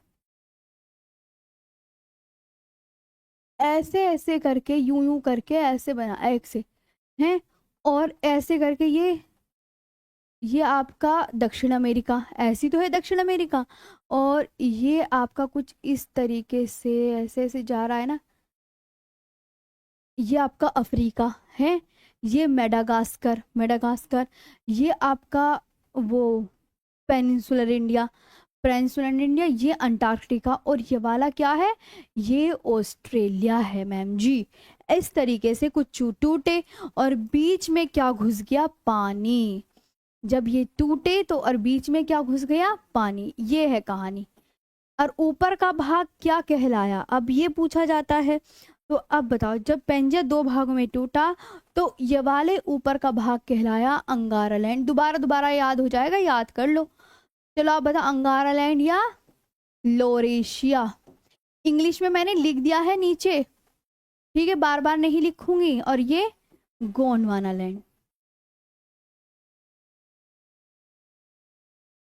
ऐसे ऐसे करके, यूं यूं करके ऐसे बना एक से हैं, और ऐसे करके ये आपका दक्षिण अमेरिका, ऐसी तो है दक्षिण अमेरिका, और ये आपका कुछ इस तरीके से ऐसे ऐसे जा रहा है ना, ये आपका अफ्रीका है, ये मेडागास्कर, मेडागास्कर, ये आपका वो पेनिनसुलर इंडिया, पेनिनसुलर इंडिया, ये अंटार्कटिका, और ये वाला क्या है, ये ऑस्ट्रेलिया है मैम जी। इस तरीके से कुछ टूटे और बीच में क्या घुस गया, पानी। जब ये टूटे तो और बीच में क्या घुस गया, पानी। ये है कहानी। और ऊपर का भाग क्या कहलाया, अब ये पूछा जाता है। तो अब बताओ, जब पेंजिया दो भागों में टूटा तो ये वाले ऊपर का भाग कहलाया अंगारा लैंड। दोबारा दोबारा याद हो जाएगा, याद कर लो। चलो आप बताओ, अंगारा लैंड या लोरेशिया। इंग्लिश में मैंने लिख दिया है नीचे, ठीक है, बार बार नहीं लिखूंगी। और ये गोंडवाना लैंड,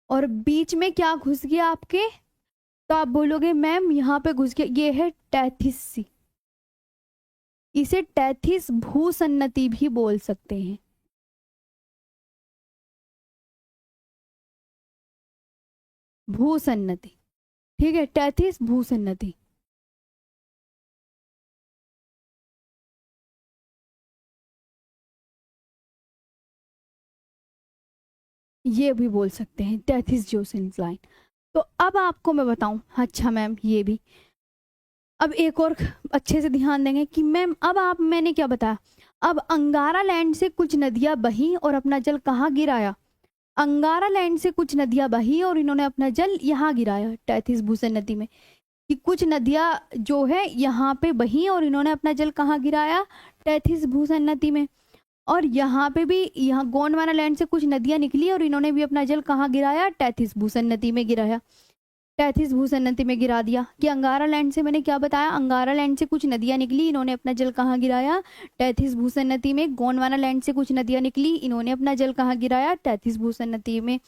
और बीच में क्या घुस गया आपके, तो आप बोलोगे मैम यहाँ पे घुस गया, ये है टेथिस सी। इसे टेथिस भूसन्नति भी बोल सकते हैं, भूसन्नति। ठीक है, टेथिस भूसन्नति। ये भी बोल सकते हैं टेथिस जोसेंस लाइन। तो अब आपको मैं बताऊं, अच्छा मैम ये भी, अब एक और अच्छे से ध्यान देंगे कि मैम अब आप, मैंने क्या बताया, अब अंगारा लैंड से कुछ नदियां बही और अपना जल कहाँ गिराया, अंगारा लैंड से कुछ नदियां बही और इन्होंने अपना जल यहाँ गिराया टेथिस भूसन नदी में। कि कुछ नदियां जो है यहाँ पे बही और इन्होंने अपना जल कहाँ गिराया, टेथिस भूसन नदी में। और यहाँ पे भी, यहाँ गोंडवाना लैंड से कुछ नदियां निकली और इन्होंने भी अपना जल कहाँ गिराया, टेथिस भूसन नदी में गिराया। टेथिस भूसन्नति में गिरा दिया। कि अंगारा लैंड से मैंने क्या बताया, अंगारा लैंड से कुछ नदियां निकली, इन्होंने अपना जल कहाँ गिराया, टेथिस भूसन्नति में। गोंडवाना लैंड से कुछ नदियां निकली, इन्होंने अपना जल कहाँ गिराया, टेथिस भूसन्नति में।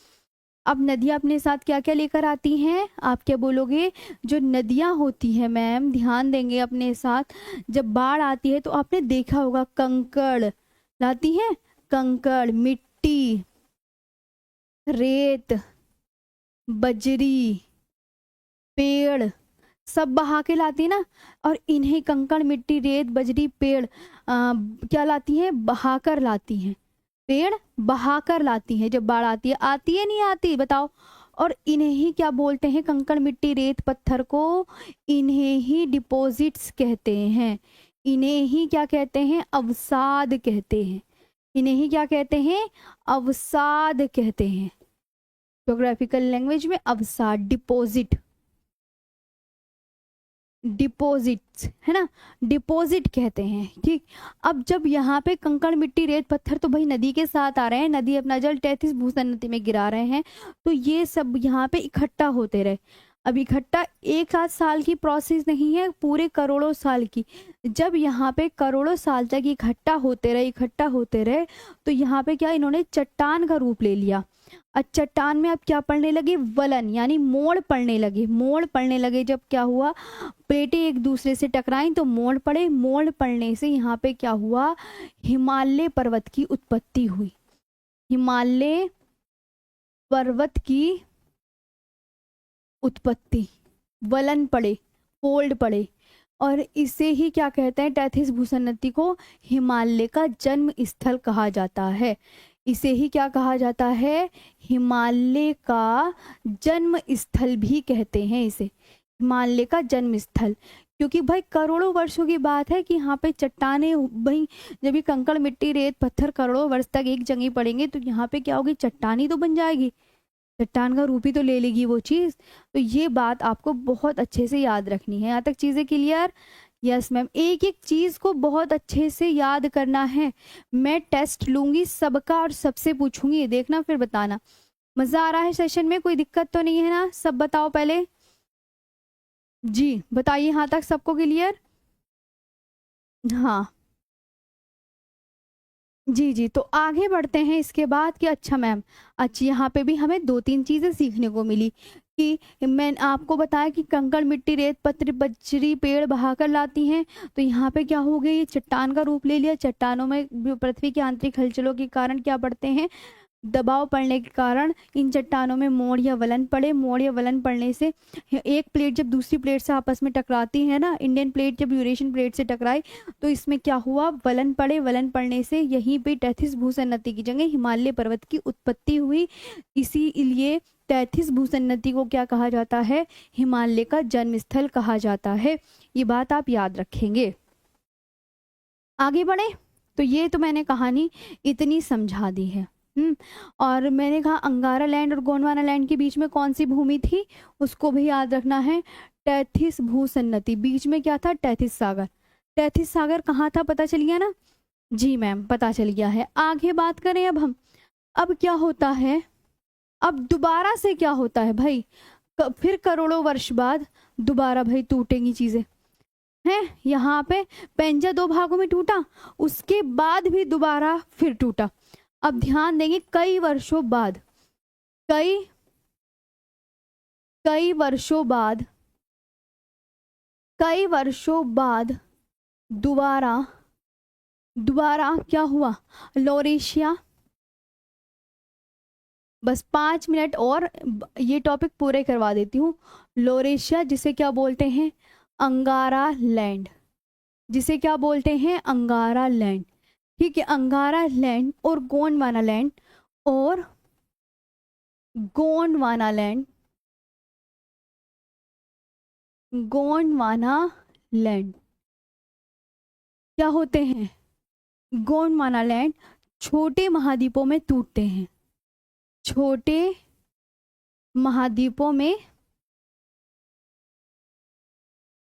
अब नदियां अपने साथ क्या क्या लेकर आती हैं, आप क्या बोलोगे, जो नदियां होती हैं मैम, ध्यान देंगे अपने साथ, जब बाढ़ आती है तो आपने देखा होगा कंकड़ लाती है, कंकड़, मिट्टी, रेत, बजरी, पेड़, सब बहा के लाती है ना। और इन्हें कंकड़, मिट्टी, रेत, बजरी, पेड़ क्या लाती हैं, बहा कर लाती हैं। पेड़ बहा कर लाती हैं जब बाढ़ आती है नहीं आती बताओ। और इन्हें ही क्या बोलते हैं, कंकड़, मिट्टी, रेत, पत्थर को इन्हें ही डिपॉजिट्स कहते हैं। इन्हें ही क्या कहते हैं, अवसाद कहते हैं। इन्हें ही क्या कहते हैं, अवसाद कहते हैं। ज्योग्राफिकल लैंग्वेज में अवसाद, डिपॉजिट, डिपॉजिट्स है ना, डिपॉजिट कहते हैं। ठीक, अब जब यहाँ पे कंकड़, मिट्टी, रेत, पत्थर तो भाई नदी के साथ आ रहे हैं, नदी अपना जल टेथिस भूसन्नति में गिरा रहे हैं, तो ये सब यहाँ पे इकट्ठा होते रहे। अब इकट्ठा एक आध साल की प्रोसेस नहीं है, पूरे करोड़ों साल की। जब यहाँ पे करोड़ों साल तक इकट्ठा होते रहे, इकट्ठा होते रहे, तो यहाँ पे क्या, इन्होंने चट्टान का रूप ले लिया। चट्टान में अब क्या पड़ने लगे, वलन यानी मोड़ पड़ने लगे। मोड़ पड़ने लगे जब क्या हुआ, प्लेटें एक दूसरे से टकराई तो मोड़ पड़े। मोड़ पड़ने से यहाँ पे क्या हुआ, हिमालय पर्वत की उत्पत्ति हुई। हिमालय पर्वत की उत्पत्ति, वलन पड़े, फोल्ड पड़े, और इसे ही क्या कहते हैं, टेथिस भूसन्नति को हिमालय का जन्म स्थल कहा जाता है। इसे ही क्या कहा जाता है, हिमालय का जन्म स्थल भी कहते हैं इसे, हिमालय का जन्म स्थल। क्योंकि भाई करोड़ों वर्षों की बात है कि यहाँ पे चट्टाने, भाई जब ये कंकड़ मिट्टी रेत पत्थर करोड़ों वर्ष तक एक जगह पड़ेंगे तो यहाँ पे क्या होगी, चट्टानी तो बन जाएगी, चट्टान का रूप ही तो ले लेगी वो चीज़। तो ये बात आपको बहुत अच्छे से याद रखनी है। यहाँ तक चीज़ें क्लियर? यस मैम, एक एक चीज़ को बहुत अच्छे से याद करना है। मैं टेस्ट लूंगी सबका और सबसे पूछूंगी, देखना फिर बताना। मज़ा आ रहा है सेशन में, कोई दिक्कत तो नहीं है ना? सब बताओ पहले जी, बताइए यहाँ तक सबको क्लियर? हाँ जी जी, तो आगे बढ़ते हैं इसके बाद कि अच्छा मैम, अच्छा यहाँ पे भी हमें दो तीन चीज़ें सीखने को मिली कि मैं आपको बताया कि कंकड़ मिट्टी रेत पत्थर बजरी पेड़ बहाकर लाती हैं। तो यहाँ पे क्या हो गया, ये चट्टान का रूप ले लिया। चट्टानों में पृथ्वी की आंतरिक हलचलों के कारण क्या पड़ते हैं, दबाव पड़ने के कारण इन चट्टानों में मोड़ या वलन पड़े। मोड़ या वलन पड़ने से एक प्लेट जब दूसरी प्लेट से आपस में टकराती है ना, इंडियन प्लेट जब यूरेशियन प्लेट से टकराई तो इसमें क्या हुआ, वलन पड़े। वलन पड़ने से यहीं पे टेथिस भूसन्नति की जगह हिमालय पर्वत की उत्पत्ति हुई। इसीलिए टेथिस भूसन्नति को क्या कहा जाता है, हिमालय का जन्म स्थल कहा जाता है। ये बात आप याद रखेंगे। आगे बढ़े तो ये तो मैंने कहानी इतनी समझा दी है। और मैंने कहा अंगारा लैंड और गोंडवाना लैंड के बीच में कौन सी भूमि थी, उसको भी याद रखना है, टेथिस भूसन्नति। बीच में क्या था, टेथिस सागर। टेथिस सागर कहाँ था, पता चल गया ना? जी मैम, पता चल गया है। आगे बात करें अब हम, अब क्या होता है, अब दोबारा से क्या होता है भाई, फिर करोड़ों वर्ष बाद दोबारा भाई टूटेंगी चीजें हैं। यहाँ पे पेंजा दो भागों में टूटा, उसके बाद भी दोबारा फिर टूटा। अब ध्यान देंगे, कई वर्षों बाद, कई वर्षों बाद दोबारा क्या हुआ, लॉरेशिया। बस 5 मिनट और ये टॉपिक पूरे करवा देती हूँ। लॉरेशिया जिसे क्या बोलते हैं, अंगारा लैंड, जिसे क्या बोलते हैं, अंगारा लैंड। ठीक है, अंगारा लैंड और गोंडवाना लैंड, और गोंडवाना लैंड, गोंडवाना लैंड क्या होते हैं, गोंडवाना लैंड छोटे महाद्वीपों में टूटते हैं। छोटे महाद्वीपों में,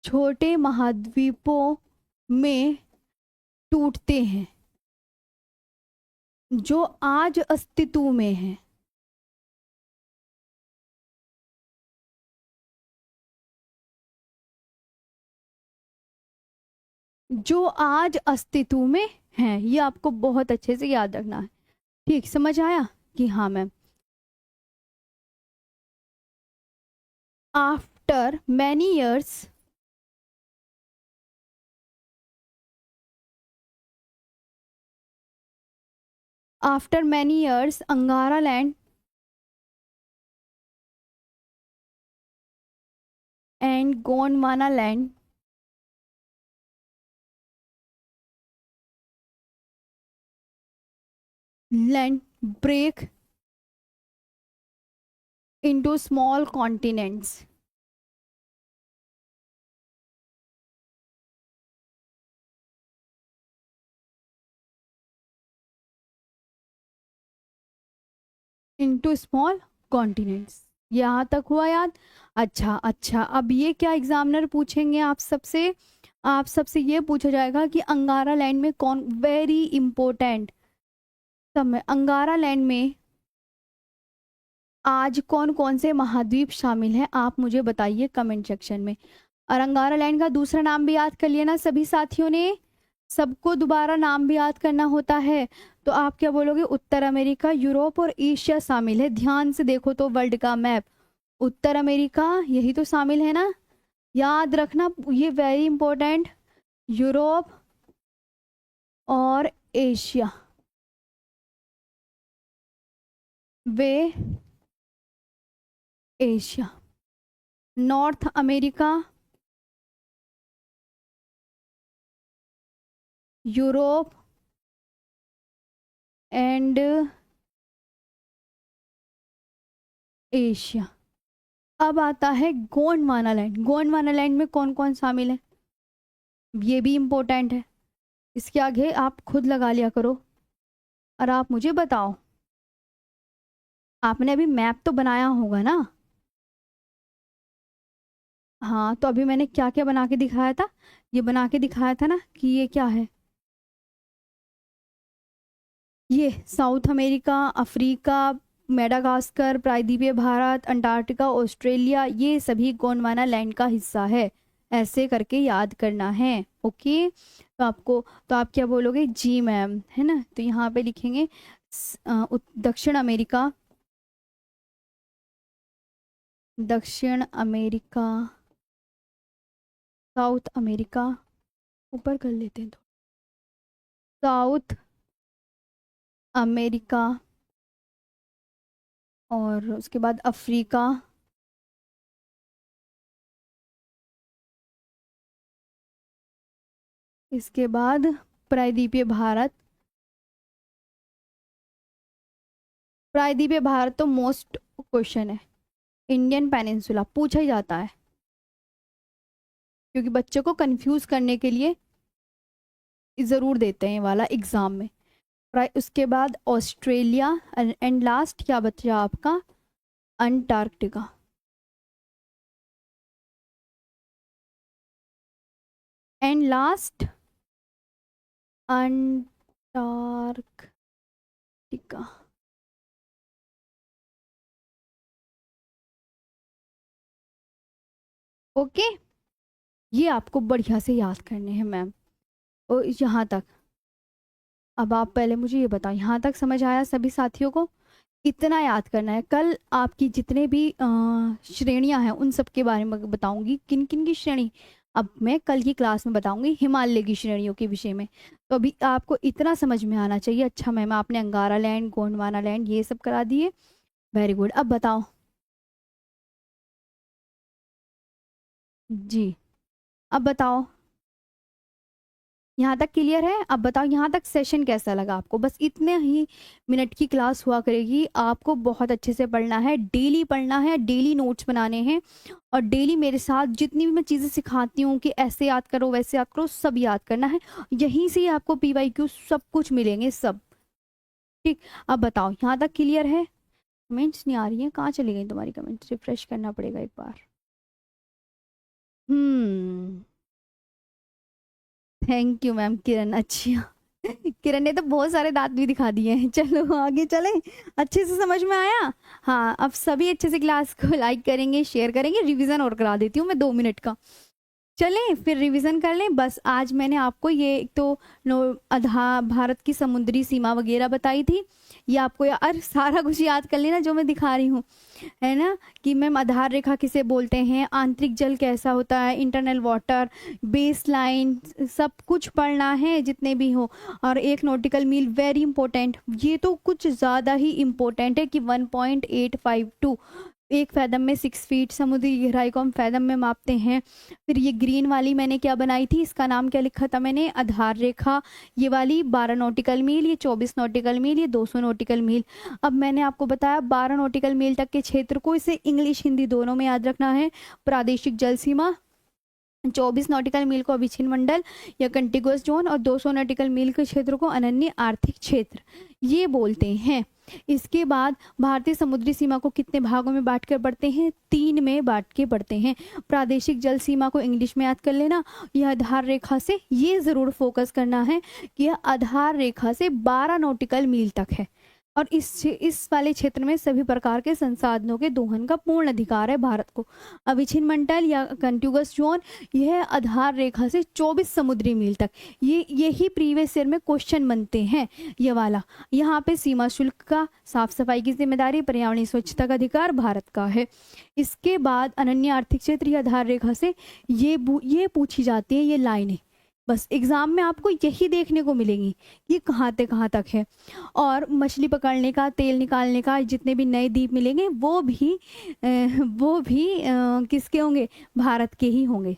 छोटे महाद्वीपों में टूटते हैं, जो आज अस्तित्व में है। जो आज अस्तित्व में है, ये आपको बहुत अच्छे से याद रखना है। ठीक, समझ आया कि हाँ ma'am. After many years, after many years अंगारा land and Gondwana land break into small continents. into small continents. यहाँ तक हुआ याद? अच्छा, अब ये क्या एग्जामिनर पूछेंगे आप सबसे ये पूछा जाएगा कि अंगारा लैंड में कौन, वेरी इंपॉर्टेंट समय, अंगारा लैंड में आज कौन कौन से महाद्वीप शामिल हैं, आप मुझे बताइए कमेंट सेक्शन में। और अंगारा लैंड का दूसरा नाम भी याद कर लिया ना सभी साथियों ने, सबको दोबारा नाम भी याद करना होता है, तो आप क्या बोलोगे? उत्तर अमेरिका, यूरोप और एशिया शामिल है। ध्यान से देखो तो वर्ल्ड का मैप, उत्तर अमेरिका यही तो शामिल है ना, याद रखना, ये वेरी इंपॉर्टेंट। यूरोप और Asia, way Asia. North America, Europe and Asia. अब आता है गोंडवाना लैंड। गोंडवाना लैंड में कौन कौन शामिल है, ये भी इम्पोर्टेंट है। इसके आगे आप खुद लगा लिया करो और आप मुझे बताओ। आपने अभी मैप तो बनाया होगा ना? हाँ, तो अभी मैंने क्या क्या बना के दिखाया था? ये बना के दिखाया था ना कि ये क्या है, ये साउथ अमेरिका, अफ्रीका, मेडागास्कर, प्रायद्वीपीय भारत, अंटार्कटिका, ऑस्ट्रेलिया, ये सभी गोंडवाना लैंड का हिस्सा है। ऐसे करके याद करना है। ओके, तो आपको, तो आप क्या बोलोगे? जी मैम, है ना? तो यहाँ पे लिखेंगे दक्षिण अमेरिका, दक्षिण अमेरिका, साउथ अमेरिका, ऊपर कर लेते हैं तो, साउथ अमेरिका, और उसके बाद अफ्रीका, इसके बाद प्रायद्वीपीय भारत। प्रायद्वीपीय भारत तो मोस्ट क्वेश्चन है, इंडियन पेनिनसुला पूछा ही जाता है, क्योंकि बच्चों को कंफ्यूज करने के लिए ज़रूर देते हैं ये वाला एग्जाम में। उसके बाद ऑस्ट्रेलिया, एंड लास्ट क्या बचा आपका? Antarctica. And last Antarctica. Okay, ये आपको बढ़िया से याद करने हैं मैम। और यहाँ तक, अब आप पहले मुझे ये बताओ, यहाँ तक समझ आया सभी साथियों को? इतना याद करना है। कल आपकी जितने भी श्रेणियां हैं उन सब के बारे में बताऊंगी, किन किन की श्रेणी, अब मैं कल की क्लास में बताऊंगी हिमालय की श्रेणियों के विषय में। तो अभी आपको इतना समझ में आना चाहिए। अच्छा मैम, आपने अंगारा लैंड, गोंडवाना लैंड ये सब करा दिए, वेरी गुड। अब बताओ जी, अब बताओ, यहाँ तक क्लियर है? अब बताओ यहाँ तक सेशन कैसा लगा आपको? बस इतने ही मिनट की क्लास हुआ करेगी, आपको बहुत अच्छे से पढ़ना है, डेली पढ़ना है, डेली नोट्स बनाने हैं, और डेली मेरे साथ जितनी भी मैं चीज़ें सिखाती हूँ कि ऐसे याद करो वैसे याद करो, सब याद करना है। यहीं से ही आपको PYQ सब कुछ मिलेंगे, सब ठीक। अब बताओ यहाँ तक क्लियर है? कमेंट्स नहीं आ रही हैं, कहाँ चली गई तुम्हारी कमेंट्स? रिफ्रेश करना पड़ेगा एक बार। थैंक यू मैम किरण, अच्छी। किरण ने तो बहुत सारे दांत भी दिखा दिए हैं। चलो आगे चले, अच्छे से समझ में आया? हाँ, अब सभी अच्छे से क्लास को लाइक करेंगे, शेयर करेंगे। रिवीजन और करा देती हूँ मैं 2 मिनट का, चलें फिर रिवीजन कर लें। बस आज मैंने आपको ये एक तो आधा भारत की समुद्री सीमा वगैरह बताई थी, ये आपको यार सारा कुछ याद कर लेना जो मैं दिखा रही हूँ, है ना? कि मैम आधार रेखा किसे बोलते हैं, आंतरिक जल कैसा होता है, इंटरनल वाटर, बेस लाइन, सब कुछ पढ़ना है जितने भी हो। और एक नॉटिकल मील वेरी इंपॉर्टेंट, ये तो कुछ ज़्यादा ही इम्पोर्टेंट है कि 1.852, एक फैदम में 6 फीट, समुद्री गहराई को हम फैदम में मापते हैं। फिर ये ग्रीन वाली मैंने क्या बनाई थी, इसका नाम क्या लिखा था मैंने? आधार रेखा। ये वाली 12 नॉटिकल मील, ये 24 नॉटिकल मील, ये 200 नॉटिकल मील। अब मैंने आपको बताया 12 नॉटिकल मील तक के क्षेत्र को, इसे इंग्लिश हिंदी दोनों में याद रखना है, प्रादेशिक जल सीमा। 24 नॉटिकल मील को अभिचिन मंडल या कंटिगुअस जोन, और 200 नॉटिकल मील के क्षेत्र को अनन्य आर्थिक क्षेत्र ये बोलते हैं। इसके बाद भारतीय समुद्री सीमा को कितने भागों में बांट कर पढ़ते हैं? 3 में बांट के पढ़ते हैं। प्रादेशिक जल सीमा को इंग्लिश में याद कर लेना। यह आधार रेखा से, ये जरूर फोकस करना है कि यह आधार रेखा से 12 नॉटिकल मील तक है। और इस वाले क्षेत्र में सभी प्रकार के संसाधनों के दोहन का पूर्ण अधिकार है भारत को। अविच्छिन्न मंडल या कंटिगुअस जोन, यह आधार रेखा से 24 समुद्री मील तक, यही प्रीवियस ईयर में क्वेश्चन बनते हैं ये वाला। यहाँ पे सीमा शुल्क का, साफ सफाई की जिम्मेदारी, पर्यावरणीय स्वच्छता का अधिकार भारत का है। इसके बाद अनन्य आर्थिक क्षेत्र या आधार रेखा से ये पूछी जाती है ये लाइनें, बस एग्जाम में आपको यही देखने को मिलेंगी ये कहाँ से कहाँ तक है। और मछली पकड़ने का, तेल निकालने का, जितने भी नए द्वीप मिलेंगे वो भी किसके होंगे, भारत के ही होंगे।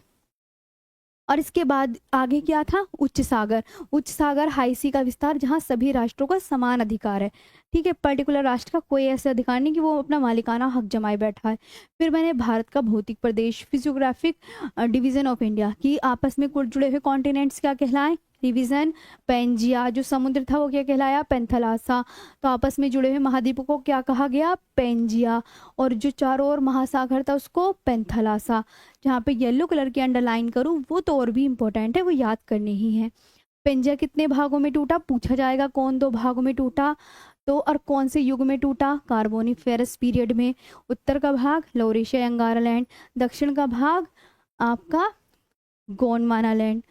और इसके बाद आगे क्या था, उच्च सागर हाई सी का विस्तार जहाँ सभी राष्ट्रों का समान अधिकार है। ठीक है, पर्टिकुलर राष्ट्र का कोई ऐसा अधिकार नहीं कि वो अपना मालिकाना हक जमाए बैठा है। फिर मैंने भारत का भौतिक प्रदेश, फिजियोग्राफिक डिवीजन ऑफ इंडिया, कि आपस में कुछ जुड़े हुए कॉन्टिनेंट्स क्या कहलाएं, डिवीजन। पेंजिया, जो समुद्र था वो क्या कहलाया, पेंथलासा। तो आपस में जुड़े हुए महाद्वीपों को क्या कहा गया, पेंजिया। और जो चारों ओर महासागर था उसको पेंथलासा। जहाँ पे येलो कलर की अंडरलाइन करूँ वो तो और भी इम्पोर्टेंट है, वो याद करनी ही है। पेंजिया कितने भागों में टूटा, पूछा जाएगा कौन 2 भागों में टूटा, तो और कौन से युग में टूटा, कार्बोनिफेरस पीरियड में। उत्तर का भाग लौरेशिया अंगारालैंड, दक्षिण का भाग आपका गोंडवानालैंड।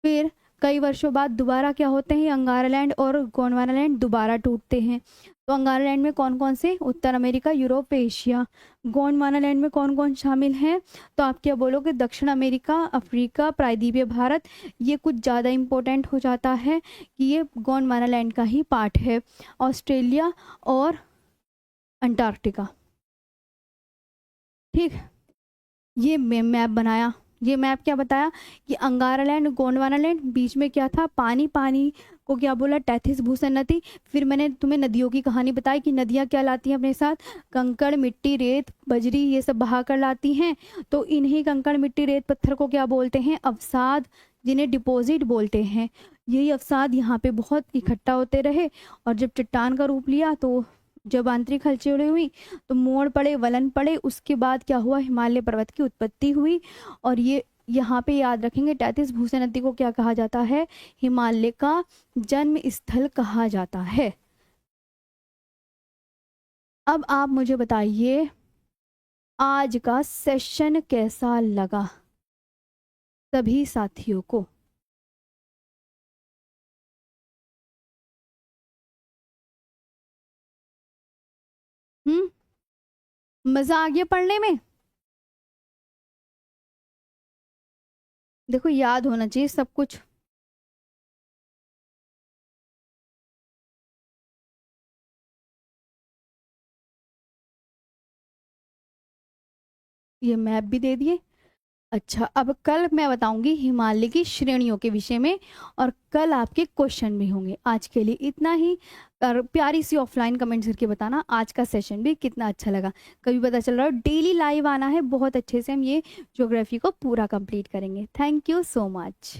फिर कई वर्षों बाद दोबारा क्या होते हैं, अंगारालैंड और गोंडवानालैंड दोबारा टूटते हैं। तो अंगारालैंड में कौन कौन से, उत्तर अमेरिका, यूरोप, एशिया। गोंडवानालैंड में कौन कौन शामिल हैं, तो आप क्या बोलोगे, दक्षिण अमेरिका, अफ्रीका, प्रायद्वीपीय भारत। ये कुछ ज़्यादा इम्पोर्टेंट हो जाता है कि ये गोंडवानालैंड का ही पार्ट है। ऑस्ट्रेलिया और अंटार्कटिका। ठीक, ये मैप बनाया। ये मैप क्या बताया कि अंगारालैंड, गोंडवानालैंड, बीच में क्या था, पानी को क्या बोला, टैथिस भूषण नदी। फिर मैंने तुम्हें नदियों की कहानी बताई कि नदियाँ क्या लाती हैं अपने साथ, कंकड़, मिट्टी, रेत, बजरी, ये सब बहा कर लाती हैं। तो इन्हीं कंकड़, मिट्टी, रेत, पत्थर को क्या बोलते हैं, अवसाद, जिन्हें डिपॉजिट बोलते हैं। यही अवसाद यहाँ पे बहुत इकट्ठा होते रहे और जब चट्टान का रूप लिया, तो जब आंतरिक हलचलें हुई तो मोड़ पड़े, वलन पड़े, उसके बाद क्या हुआ, हिमालय पर्वत की उत्पत्ति हुई। और ये यहाँ पे याद रखेंगे, टैथिस भूषण नदी को क्या कहा जाता है, हिमालय का जन्म स्थल कहा जाता है। अब आप मुझे बताइए आज का सेशन कैसा लगा सभी साथियों को। मजा आ गया पढ़ने में। देखो याद होना चाहिए सब कुछ। ये मैप भी दे दिए। अच्छा, अब कल मैं बताऊंगी हिमालय की श्रेणियों के विषय में और कल आपके क्वेश्चन भी होंगे। आज के लिए इतना ही। और प्यारी सी ऑफलाइन कमेंट्स करके बताना आज का सेशन भी कितना अच्छा लगा। कभी पता चल रहा है डेली लाइव आना है, बहुत अच्छे से हम ये ज्योग्राफी को पूरा कंप्लीट करेंगे। Thank you so much.